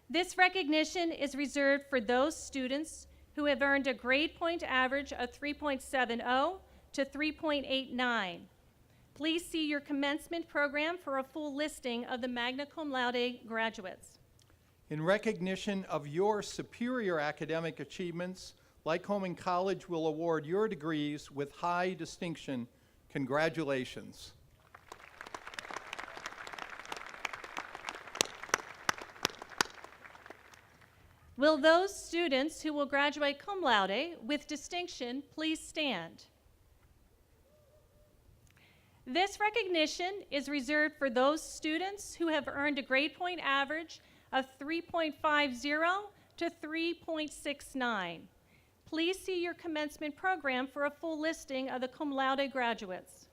This recognition is reserved for those students who have earned a grade point average of 3.70 to 3.89. Please see your commencement program for a full listing of the magna cum laude graduates. In recognition of your superior academic achievements, Lycoming College will award your degrees with high distinction. Congratulations. Will those students who will graduate cum laude with distinction please stand? This recognition is reserved for those students who have earned a grade point average of 3.50 to 3.69. Please see your commencement program for a full listing of the cum laude graduates.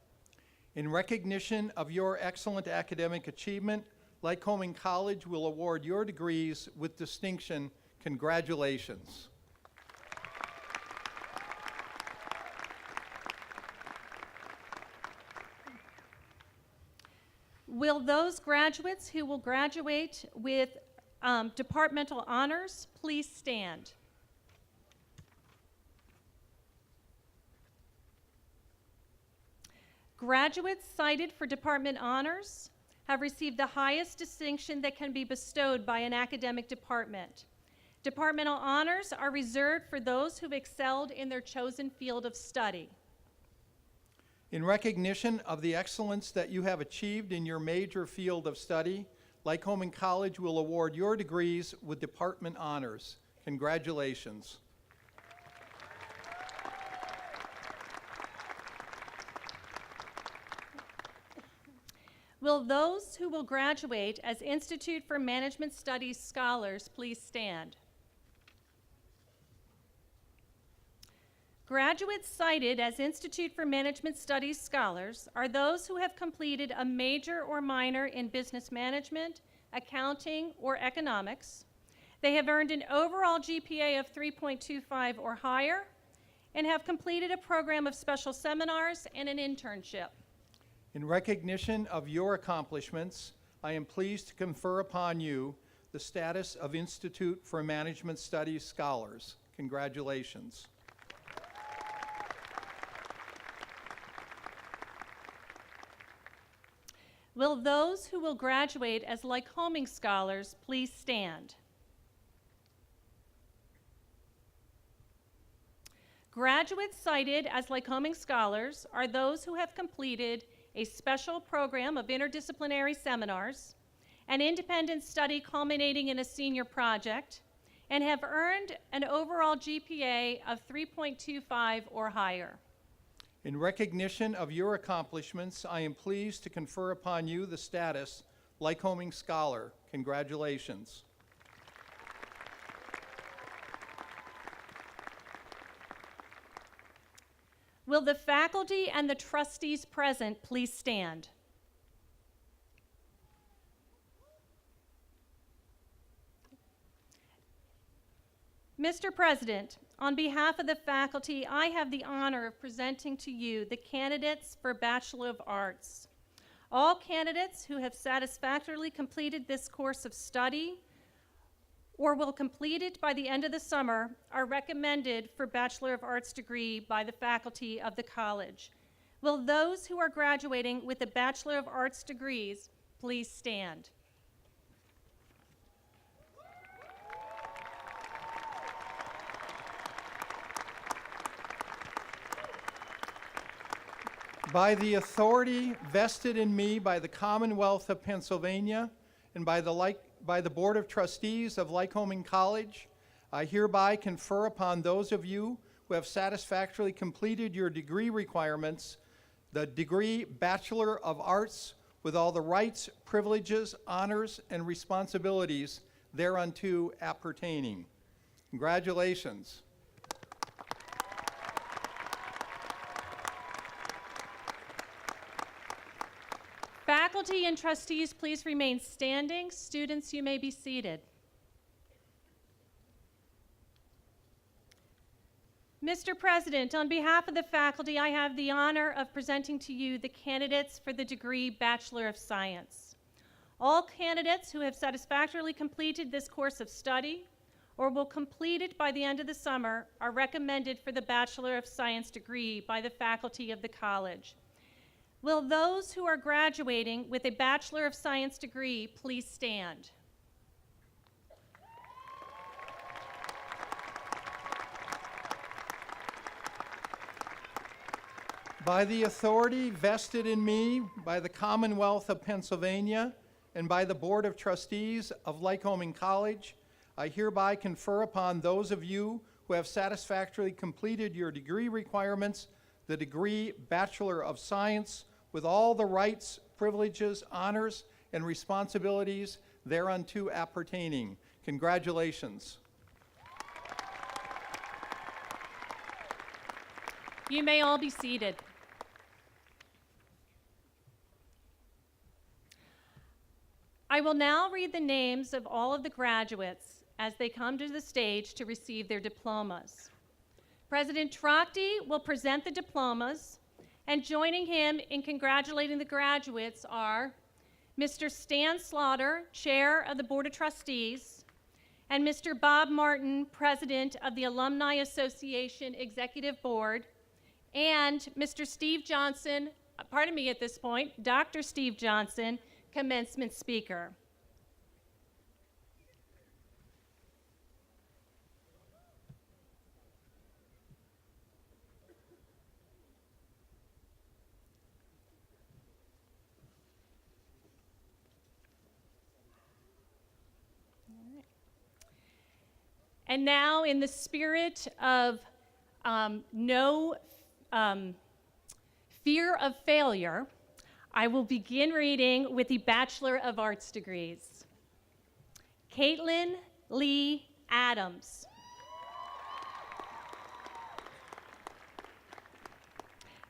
In recognition of your excellent academic achievement, Lycoming College will award your degrees with distinction. Congratulations. Will those graduates who will graduate with departmental honors please stand? Graduates cited for department honors have received the highest distinction that can be bestowed by an academic department. Departmental honors are reserved for those who've excelled in their chosen field of study. In recognition of the excellence that you have achieved in your major field of study, Lycoming College will award your degrees with department honors. Congratulations. Will those who will graduate as Institute for Management Studies scholars please stand? Graduates cited as Institute for Management Studies scholars are those who have completed a major or minor in business management, accounting, or economics. They have earned an overall GPA of 3.25 or higher and have completed a program of special seminars and an internship. In recognition of your accomplishments, I am pleased to confer upon you the status of Institute for Management Studies scholars. Congratulations. Will those who will graduate as Lycoming scholars please stand? Graduates cited as Lycoming scholars are those who have completed a special program of interdisciplinary seminars, an independent study culminating in a senior project, and have earned an overall GPA of 3.25 or higher. In recognition of your accomplishments, I am pleased to confer upon you the status Lycoming Scholar. Congratulations. Will the faculty and the trustees present please stand? Mr. President, on behalf of the faculty, I have the honor of presenting to you the candidates for Bachelor of Arts. All candidates who have satisfactorily completed this course of study or will complete it by the end of the summer are recommended for Bachelor of Arts degree by the faculty of the college. Will those who are graduating with a Bachelor of Arts degrees please stand? By the authority vested in me by the Commonwealth of Pennsylvania and by the Board of Trustees of Lycoming College, I hereby confer upon those of you who have satisfactorily completed your degree requirements the degree Bachelor of Arts with all the rights, privileges, honors, and responsibilities thereunto appertaining. Congratulations. Faculty and trustees, please remain standing. Students, you may be seated. Mr. President, on behalf of the faculty, I have the honor of presenting to you the candidates for the degree Bachelor of Science. All candidates who have satisfactorily completed this course of study or will complete it by the end of the summer are recommended for the Bachelor of Science degree by the faculty of the college. Will those who are graduating with a Bachelor of Science degree please stand? By the authority vested in me by the Commonwealth of Pennsylvania and by the Board of Trustees of Lycoming College, I hereby confer upon those of you who have satisfactorily completed your degree requirements the degree Bachelor of Science with all the rights, privileges, honors, and responsibilities thereunto appertaining. Congratulations. You may all be seated. I will now read the names of all of the graduates as they come to the stage to receive their diplomas. President Trachte will present the diplomas, and joining him in congratulating the graduates are Mr. Stan Slaughter, Chair of the Board of Trustees, and Mr. Bob Martin, President of the Alumni Association Executive Board, and Mr. Steve Johnson, pardon me at this point, Dr. Steve Johnson, commencement speaker. And now, in the spirit of no fear of failure, I will begin reading with the Bachelor of Arts degrees. Caitlin Lee Adams.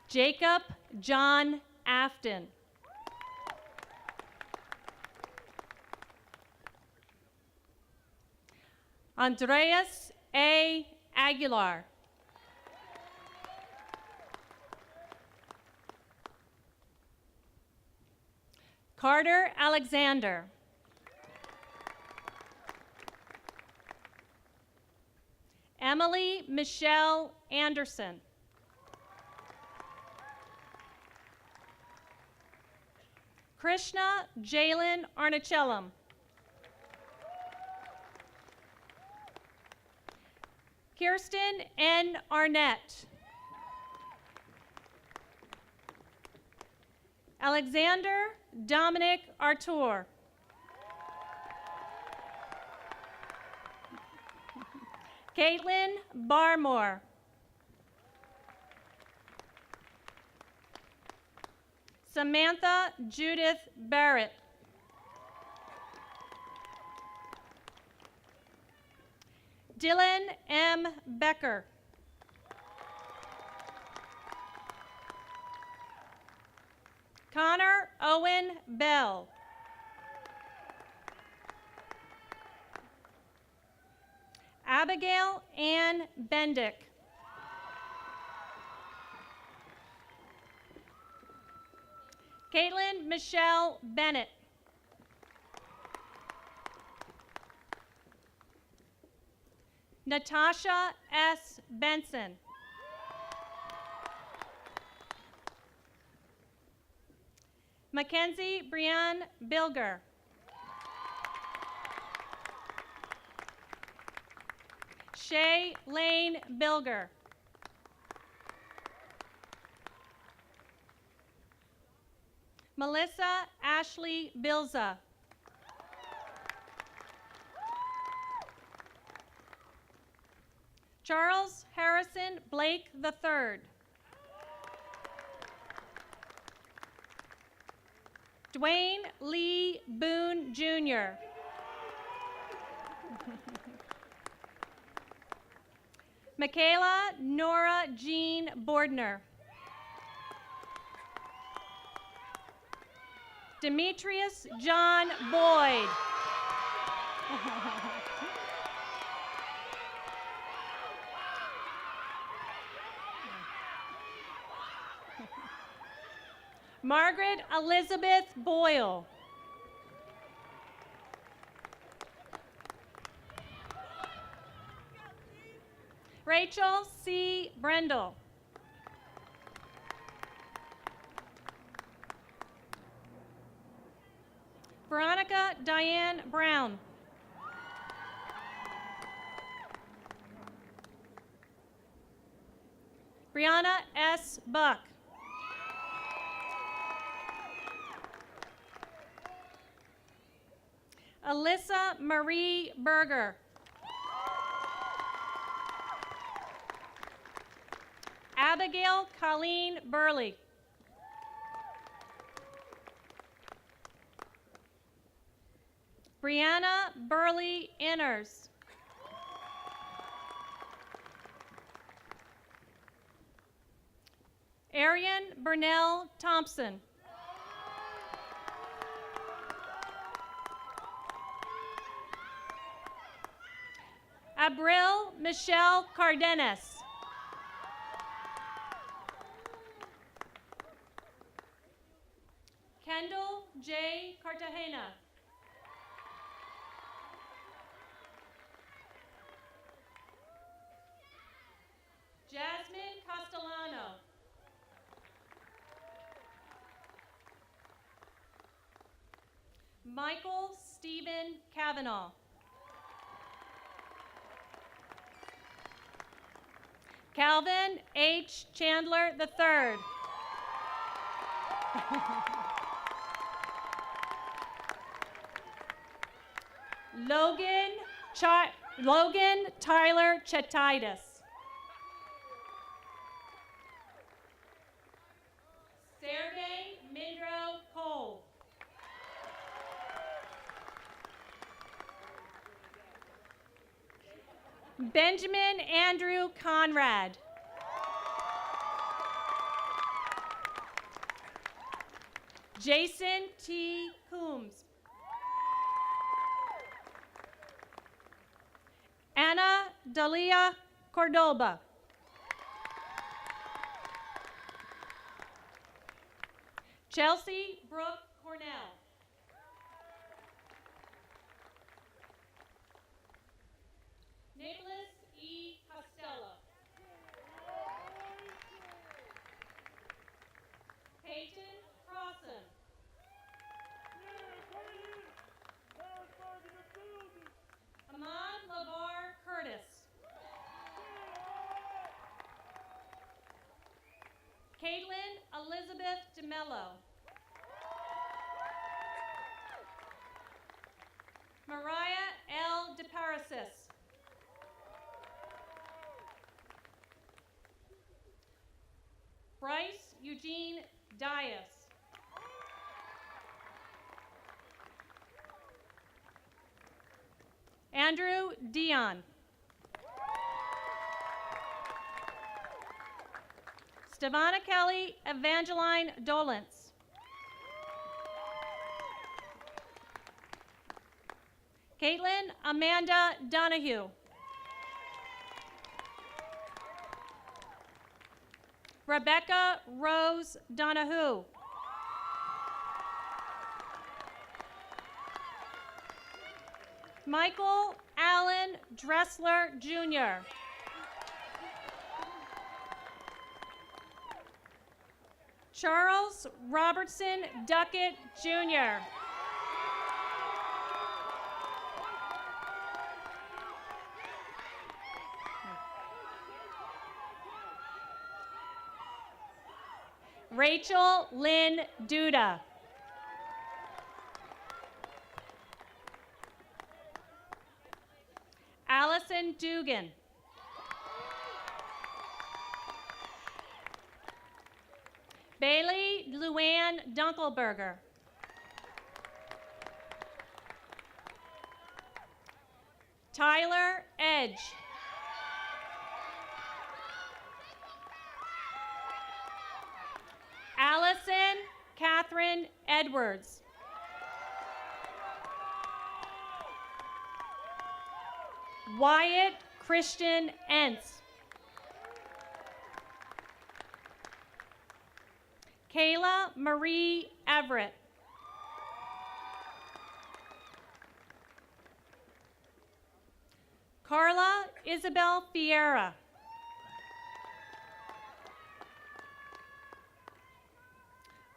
Jacob John Afton. Andreas A. Aguilar. Carter Alexander. Emily Michelle Anderson. Krishna Jalen Arnacellam. Kirsten N. Arnett. Alexander Dominic Artur. Caitlin Barmore. Samantha Judith Barrett. Dylan M. Becker. Connor Owen Bell. Abigail Ann Bendick. Caitlin Michelle Bennett. Natasha S. Benson. Mackenzie Brianne Bilger. Shay Lane Bilger. Melissa Ashley Bilza. Charles Harrison Blake III. Dwayne Lee Boone Jr. Michaela Nora Jean Bordner. Demetrius John Boyd. Margaret Elizabeth Boyle. Rachel C. Brendel. Veronica Diane Brown. Brianna S. Buck. Alyssa Marie Berger. Abigail Colleen Burley. Brianna Burley Inners. Arian Burnell Thompson. Abril Michelle Cardenas. Kendall J. Cartagena. Jasmine Castellano. Michael Stephen Kavanaugh. Calvin H. Chandler III. Logan Tyler Chetitis. Sergey Mindro Cole. Benjamin Andrew Conrad. Jason T. Coombs. Anna Dalia Cordoba. Chelsea Brooke Cornell. Nicholas E. Costello. Peyton Crossan. Ahmad Lavar Curtis. Caitlin Elizabeth DeMello. Mariah L. DeParasis. Bryce Eugene Dias. Andrew Dion. Stevana Kelly Evangeline Dolence. Caitlin Amanda Donahue. Rebecca Rose Donahue. Michael Allen Dressler Jr. Charles Robertson Duckett Jr. Rachel Lynn Duda. Allison Dugan. Bailey Luann Dunkelberger. Tyler Edge. Allison Catherine Edwards. Wyatt Christian Entz. Kayla Marie Everett. Carla Isabel Fiera.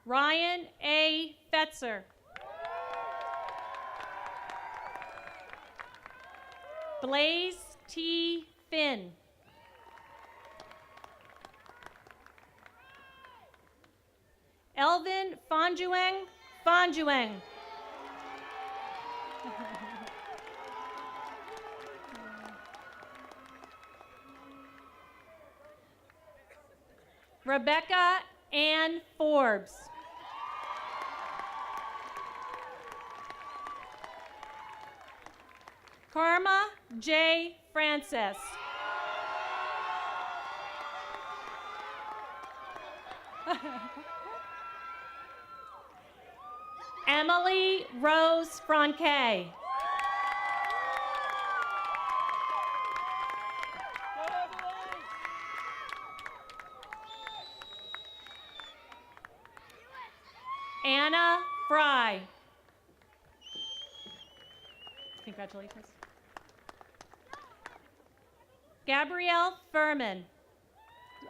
Ryan A. Fetzer. Blaze T. Finn. Elvin Fonjueng. Rebecca Ann Forbes. Karma J. Francis. Emily Rose Franque. Anna Fry. Congratulations. Gabrielle Furman.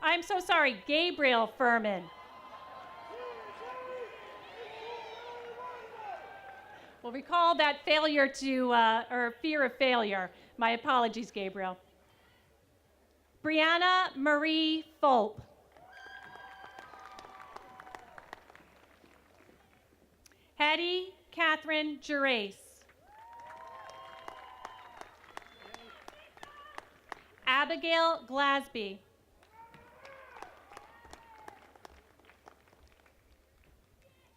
I'm so sorry, Gabriel Furman. We'll recall that failure to, or fear of failure. My apologies, Gabriel. Brianna Marie Fulp. Hetty Catherine Gerace. Abigail Glasby.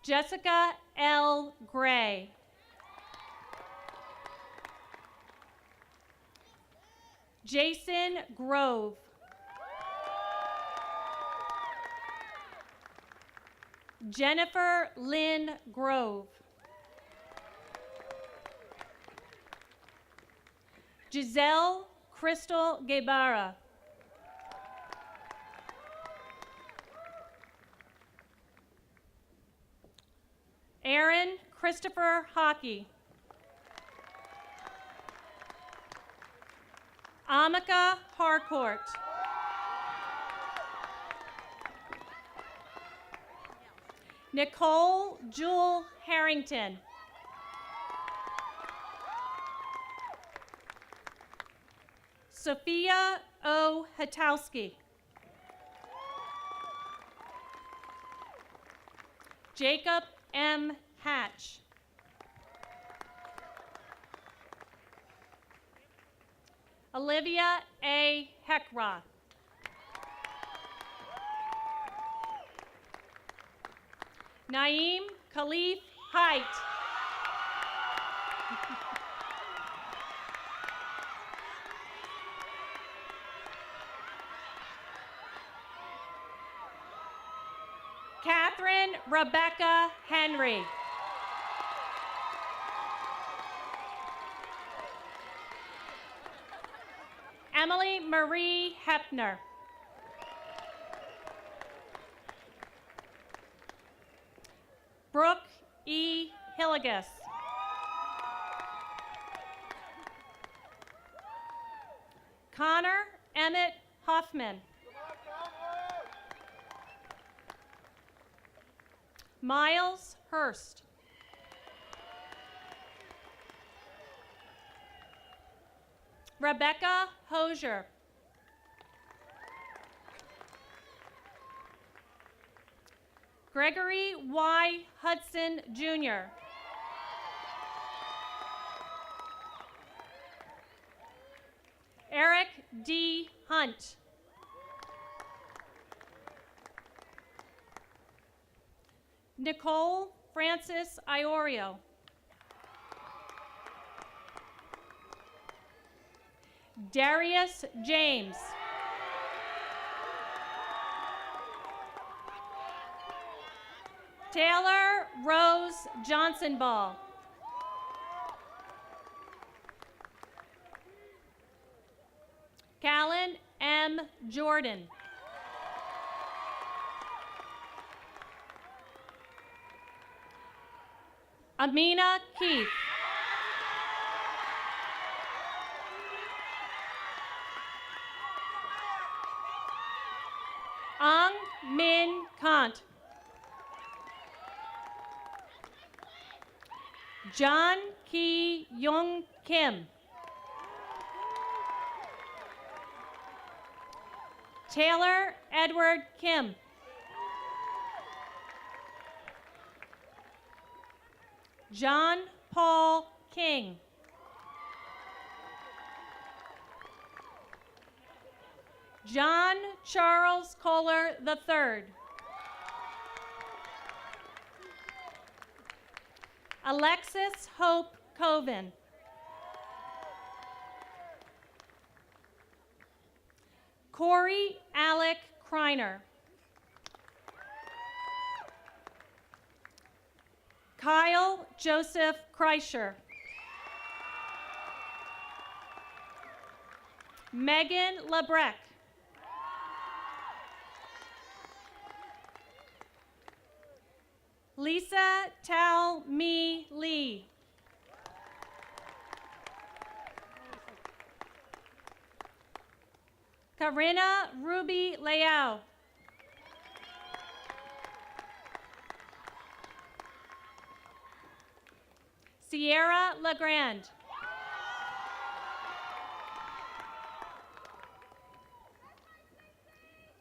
Jessica L. Gray. Jason Grove. Jennifer Lynn Grove. Giselle Crystal Guevara. Aaron Christopher Hockey. Amika Harcourt. Nicole Jewel Harrington. Sophia O. Hatowski. Jacob M. Hatch. Olivia A. Heckroth. Naeem Khalif Height. Catherine Rebecca Henry. Emily Marie Hepner. Brooke E. Hilligus. Connor Emmett Hoffman. Miles Hurst. Rebecca Hosier. Gregory Y. Hudson, Jr. Eric D. Hunt. Nicole Francis Iorio. Darius James. Taylor Rose Johnson Ball. Callan M. Jordan. Amina Keith. Ang Min Kant. John Ki Young Kim. Taylor Edward Kim. John Paul King. John Charles Kohler III. Alexis Hope Coven. Corey Alec Kreiner. Kyle Joseph Kreischer. Megan Labreck. Lisa Tao Mi Lee. Karina Ruby Leao. Sierra Legrand.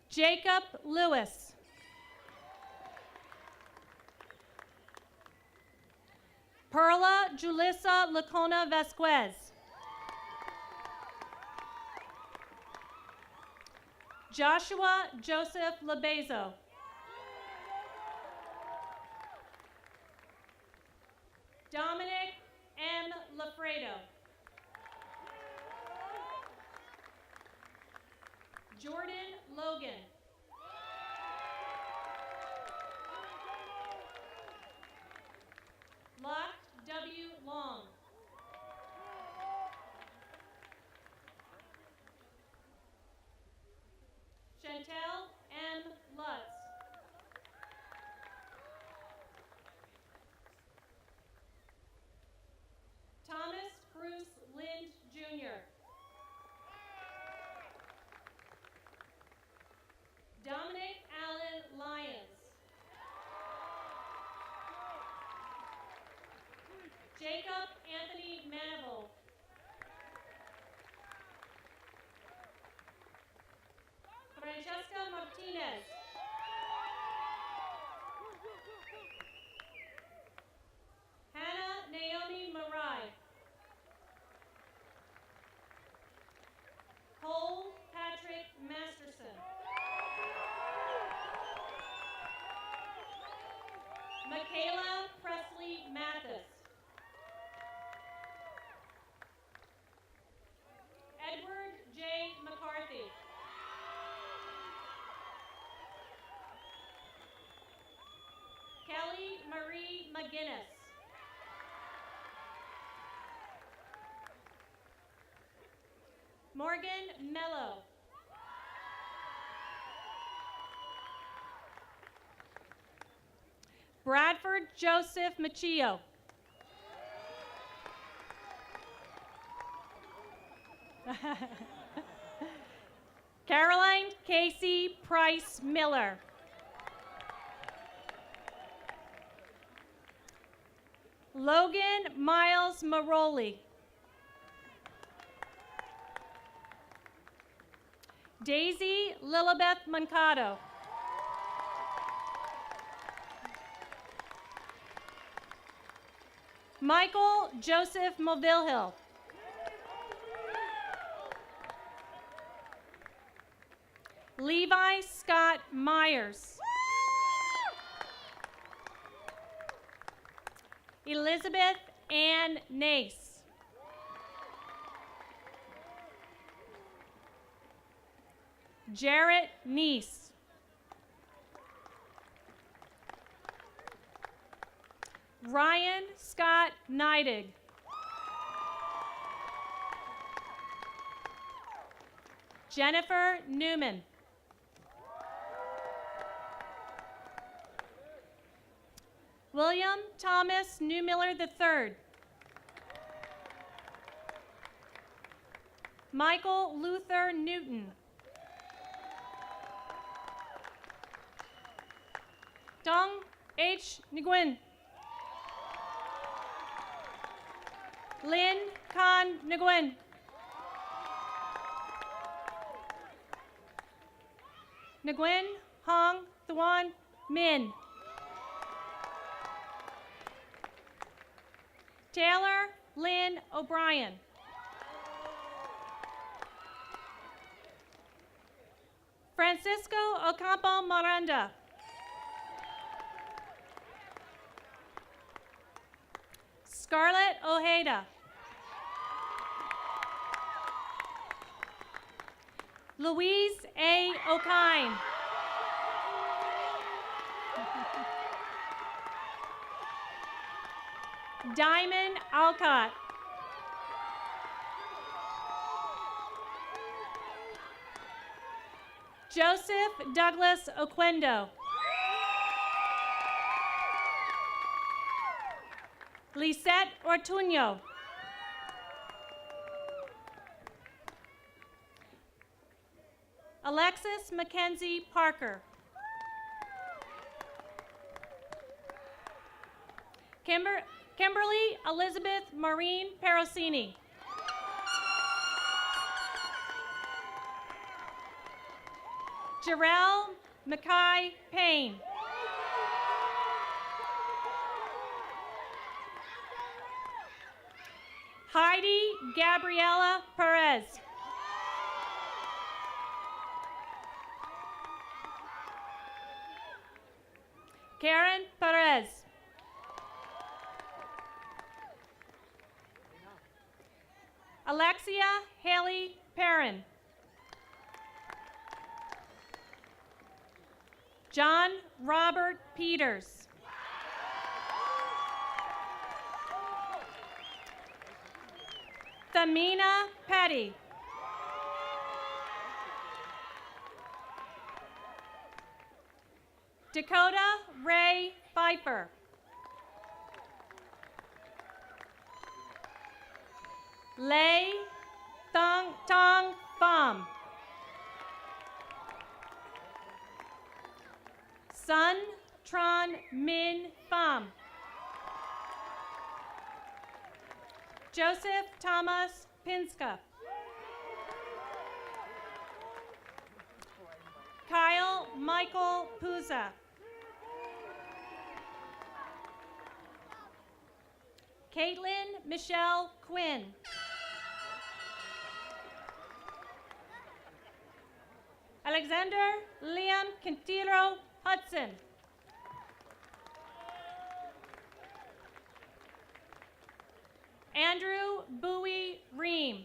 Jacob Lewis. Perla Julissa Lacona Vasquez. Joshua Joseph Labezo. Dominic M. Lafredo. Jordan Logan. Locke W. Long. Chantel M. Lutz. Thomas Bruce Lind, Jr. Dominic Allen Lyons. Jacob Anthony Manival. Francesca Martinez. Hannah Naomi Marai. Cole Patrick Masterson. Michaela Presley Mathis. Edward J. McCarthy. Kelly Marie McGinnis. Morgan Mello. Bradford Joseph Machillo. Caroline Casey Price Miller. Logan Miles Maroli. Daisy Lilibeth Mancado. Michael Joseph Movilhill. Levi Scott Myers. Elizabeth Ann Nace. Jarrett Neese. Ryan Scott Neidig. Jennifer Newman. William Thomas Newmiller III. Michael Luther Newton. Dong H. Nguyen. Lin Khan Nguyen. Nguyen Hong Thuan Min. Taylor Lynn O'Brien. Francisco Ocampo Miranda. Scarlett Ojeda. Louise A. O'Kine. Diamond Alcott. Joseph Douglas Oquendo. Lisette Ortuño. Alexis Mackenzie Parker. Kimberly Elizabeth Maureen Perosini. Jarrell Mackay Payne. Heidi Gabriela Perez. Karen Perez. Alexia Haley Perrin. John Robert Peters. Thamina Petty. Dakota Ray Pfeiffer. Lei Tong Pham. Sun Tron Min Pham. Joseph Thomas Pinska. Kyle Michael Puza. Caitlin Michelle Quinn. Alexander Liam Quintero Hudson. Andrew Bowie Ream.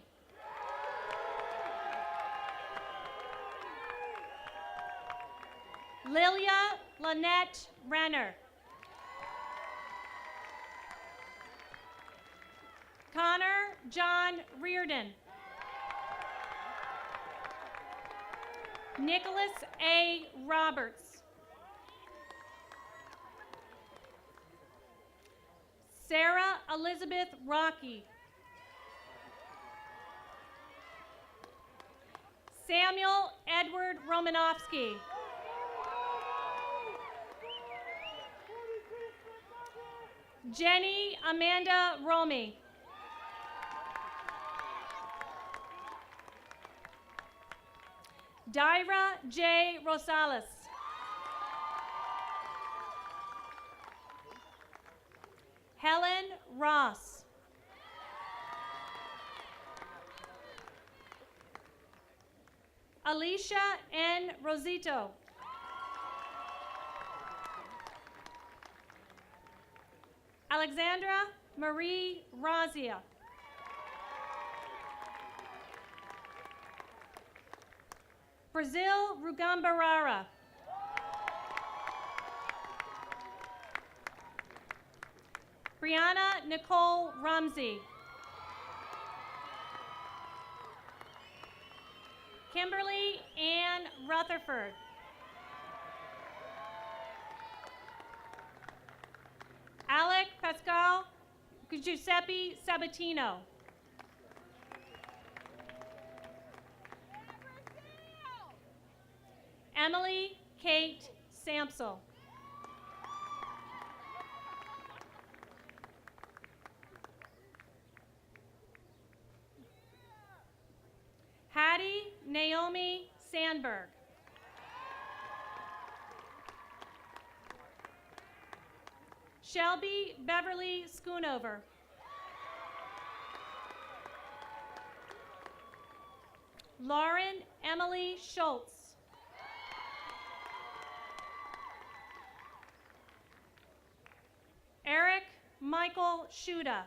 Lilia Lynette Renner. Connor John Reardon. Nicholas A. Roberts. Sarah Elizabeth Rocky. Samuel Edward Romanofsky. Jenny Amanda Romy. Dyra J. Rosales. Helen Ross. Alicia N. Rosito. Alexandra Marie Razia. Brazil Rugambarara. Brianna Nicole Rumsey. Kimberly Ann Rutherford. Alec Pascal Giuseppe Sabatino. Emily Kate Samsel. Hattie Naomi Sandberg. Shelby Beverly Schoonover. Lauren Emily Schultz. Eric Michael Shuda.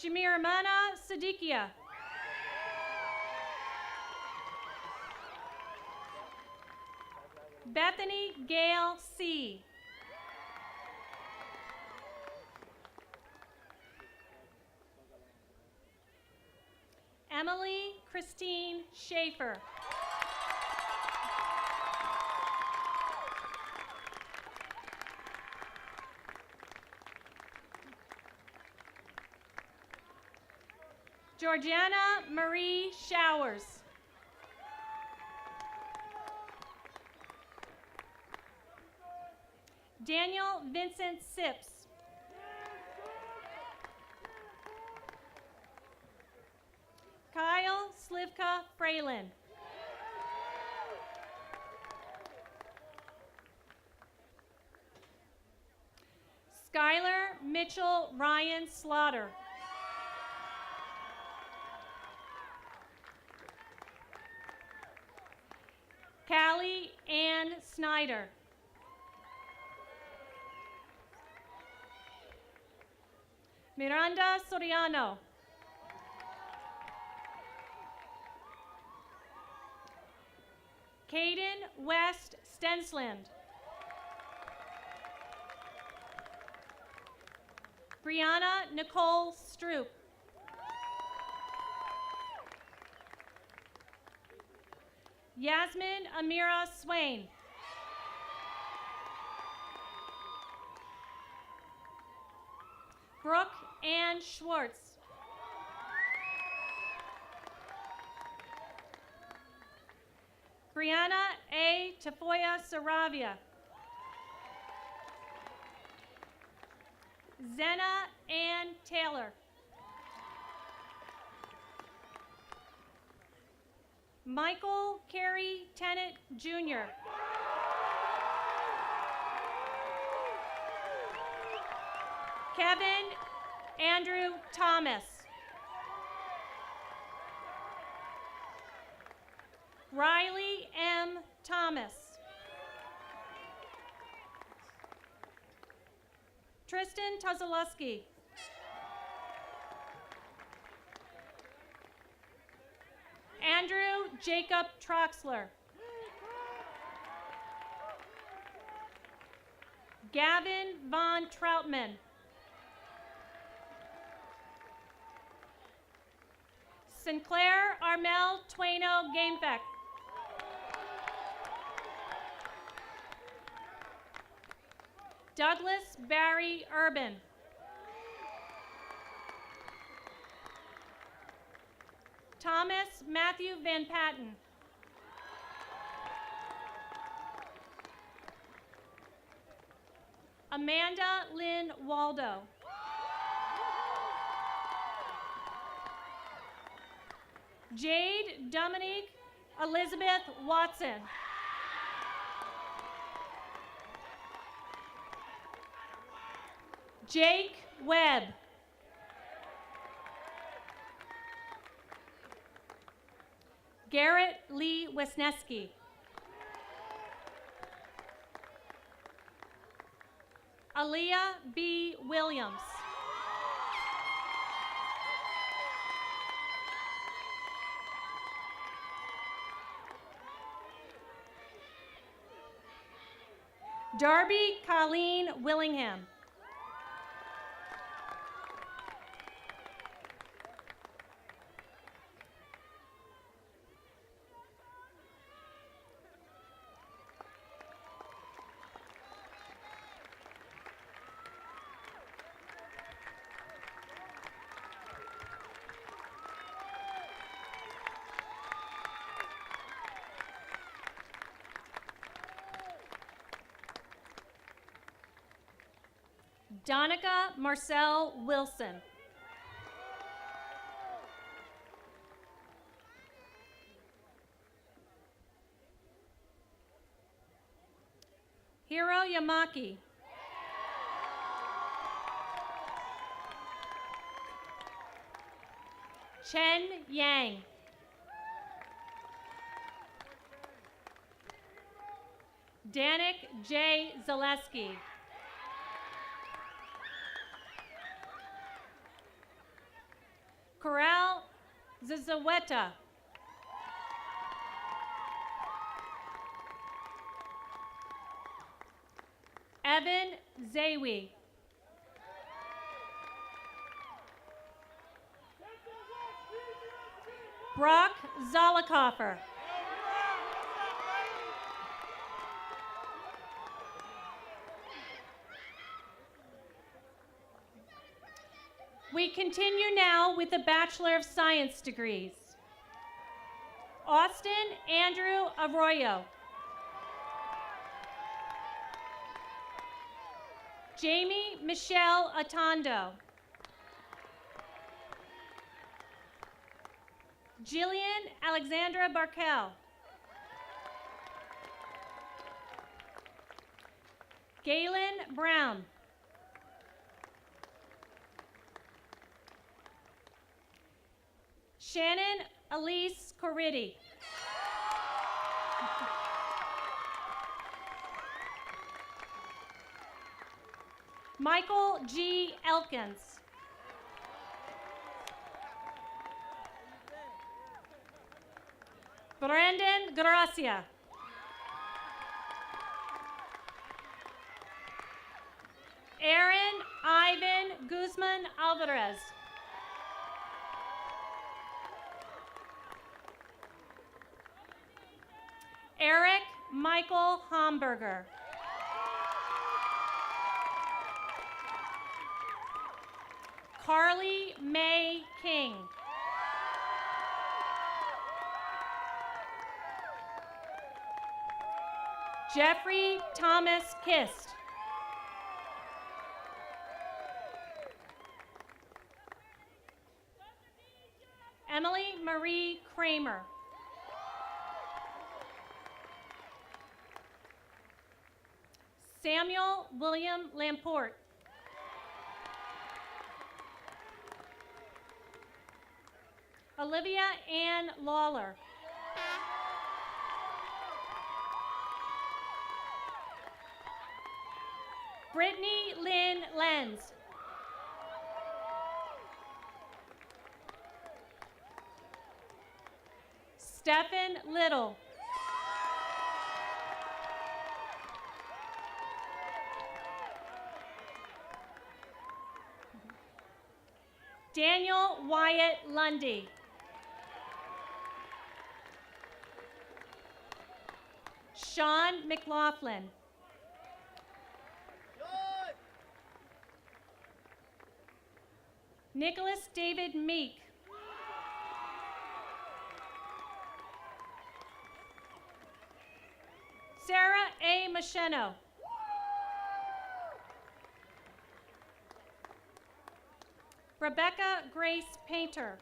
Shamiramana Sadikia. Bethany Gale C. Emily Christine Schaefer. Georgiana Marie Showers. Daniel Vincent Sips. Kyle Slivka Fralin. Skylar Mitchell Ryan Slaughter. Callie Ann Snyder. Miranda Soriano. Caden West Stensland. Brianna Nicole Stroop. Yasmin Amira Swain. Brooke Ann Schwartz. Brianna A. Tafoya Saravia. Zena Ann Taylor. Michael Carey Tennant, Jr. Kevin Andrew Thomas. Riley M. Thomas. Tristan Tozalewski. Andrew Jacob Troxler. Gavin Von Troutman. Sinclair Armel Twaino Gamefek. Douglas Barry Urban. Thomas Matthew Van Patten. Amanda Lynn Waldo. Jade Dominique Elizabeth Watson. Jake Webb. Garrett Lee Wisniewski. Aaliyah B. Williams. Darby Colleen Willingham. Donica Marcel Wilson. Hiro Yamaki. Chen Yang. Danik J. Zaleski. Corral Zizaweta. Evan Zawi. Brock Zollikoffer. We continue now with the Bachelor of Science degrees. Austin Andrew Arroyo. Jamie Michelle Atondo. Jillian Alexandra Barkel. Galen Brown. Shannon Elise Corritti. Michael G. Elkins. Brandon Gracia. Aaron Ivan Guzman Alvarez. Eric Michael Homburger. Carly May King. Jeffrey Thomas Kist. Emily Marie Kramer. Samuel William Lamport. Olivia Ann Lawler. Brittany Lynn Lenz. Stephen Little. Daniel Wyatt Lundy. Sean McLaughlin. Nicholas David Meek. Sarah A. Macheno. Rebecca Grace Painter.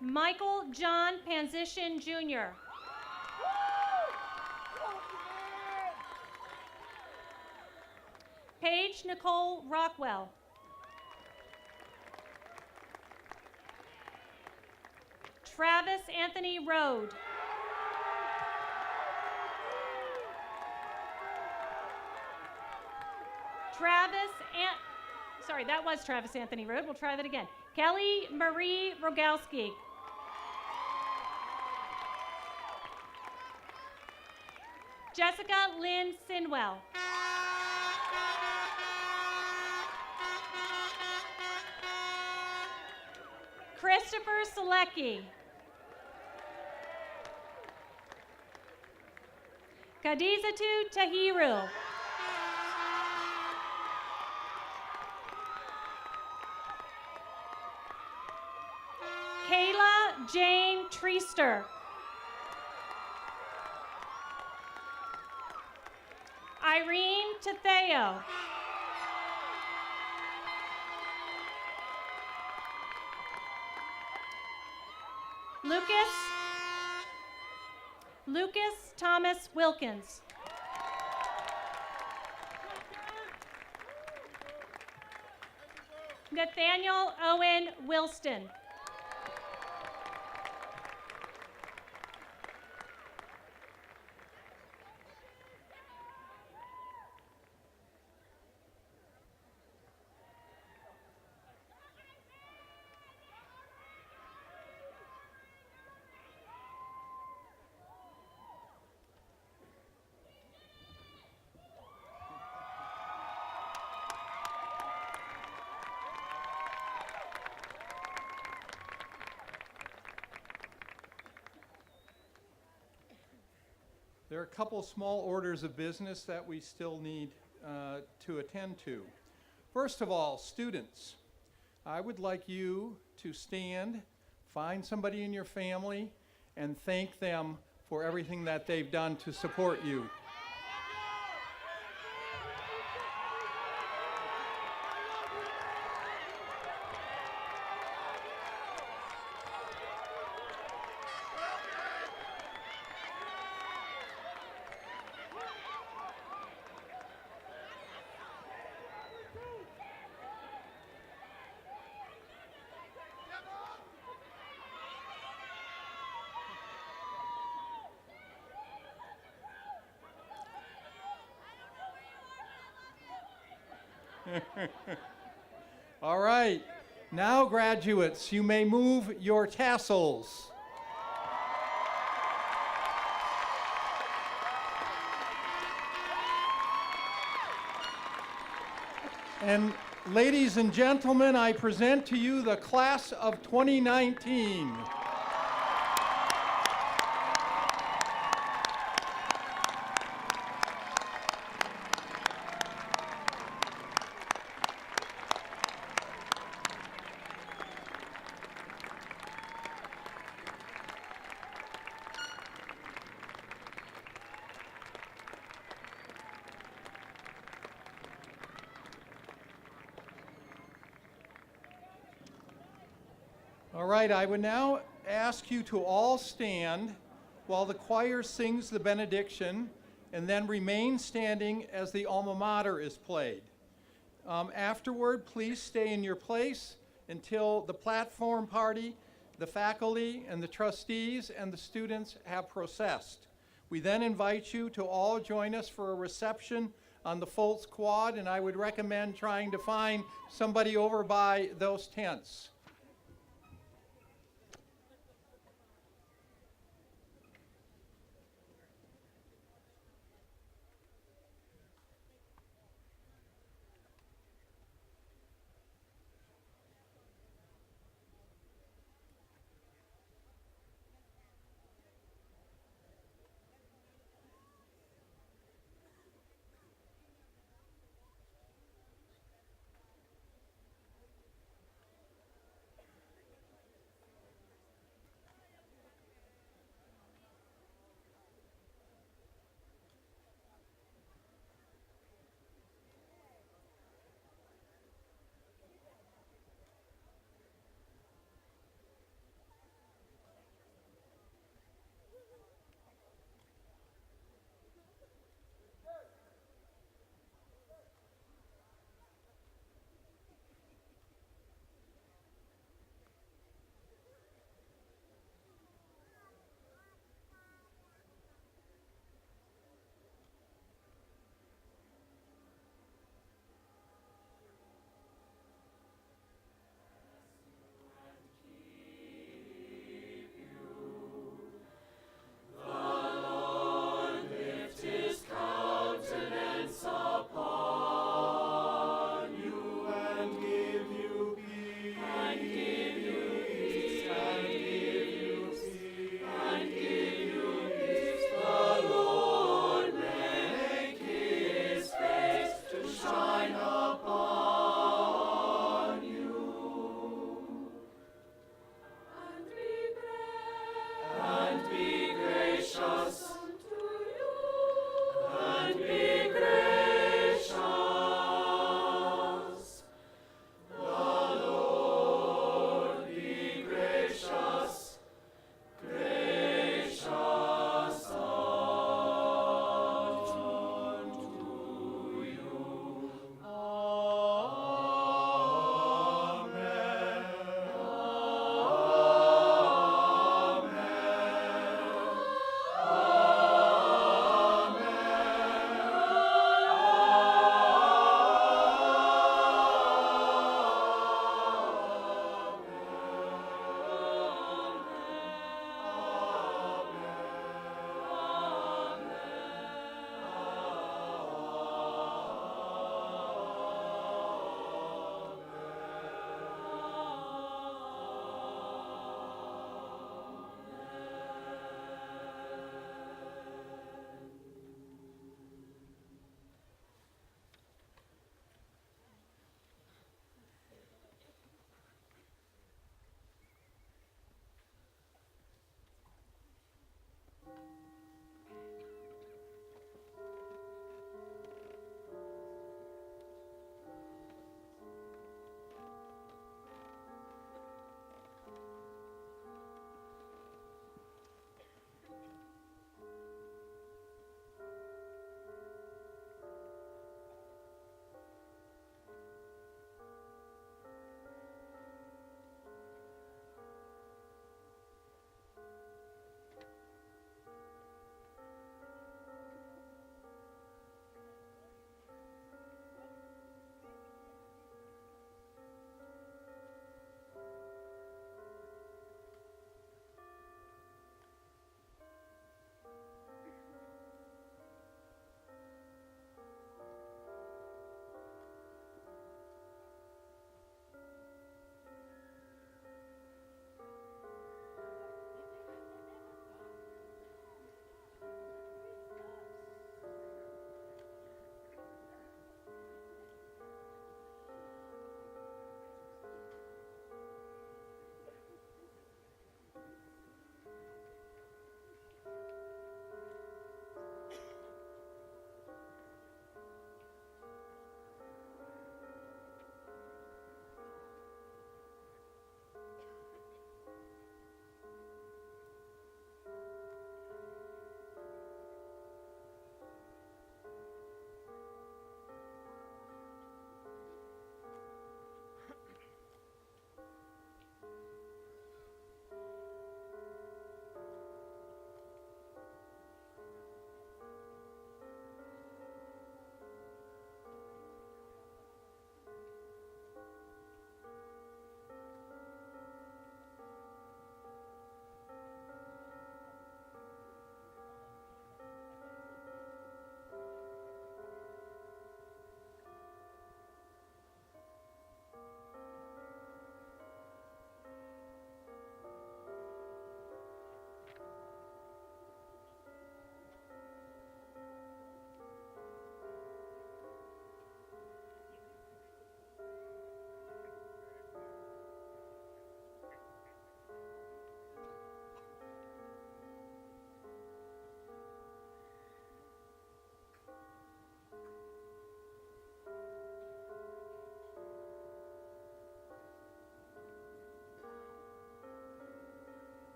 Michael John Panzishin Jr. Paige Nicole Rockwell. Travis Anthony Rode. Sorry, that was Travis Anthony Rode. We'll try that again. Kelly Marie Rogowski. Jessica Lynn Sinwell. Christopher Selecki. Kadizatu Tahiru. Kayla Jane Treester. Irene Tatheo. Lucas Thomas Wilkins. Nathaniel Owen Wilston. There are a couple small orders of business that we still need to attend to. First of all, students, I would like you to stand, find somebody in your family, and thank them for everything that they've done to support you. All right, now graduates, you may move your tassels. And ladies and gentlemen, I present to you the class of 2019. All right, I would now ask you to all stand while the choir sings the benediction, and then remain standing as the alma mater is played. Afterward, please stay in your place until the platform party, the faculty, and the trustees and the students have processed. We then invite you to all join us for a reception on the Fultz Quad, and I would recommend trying to find somebody over by those tents.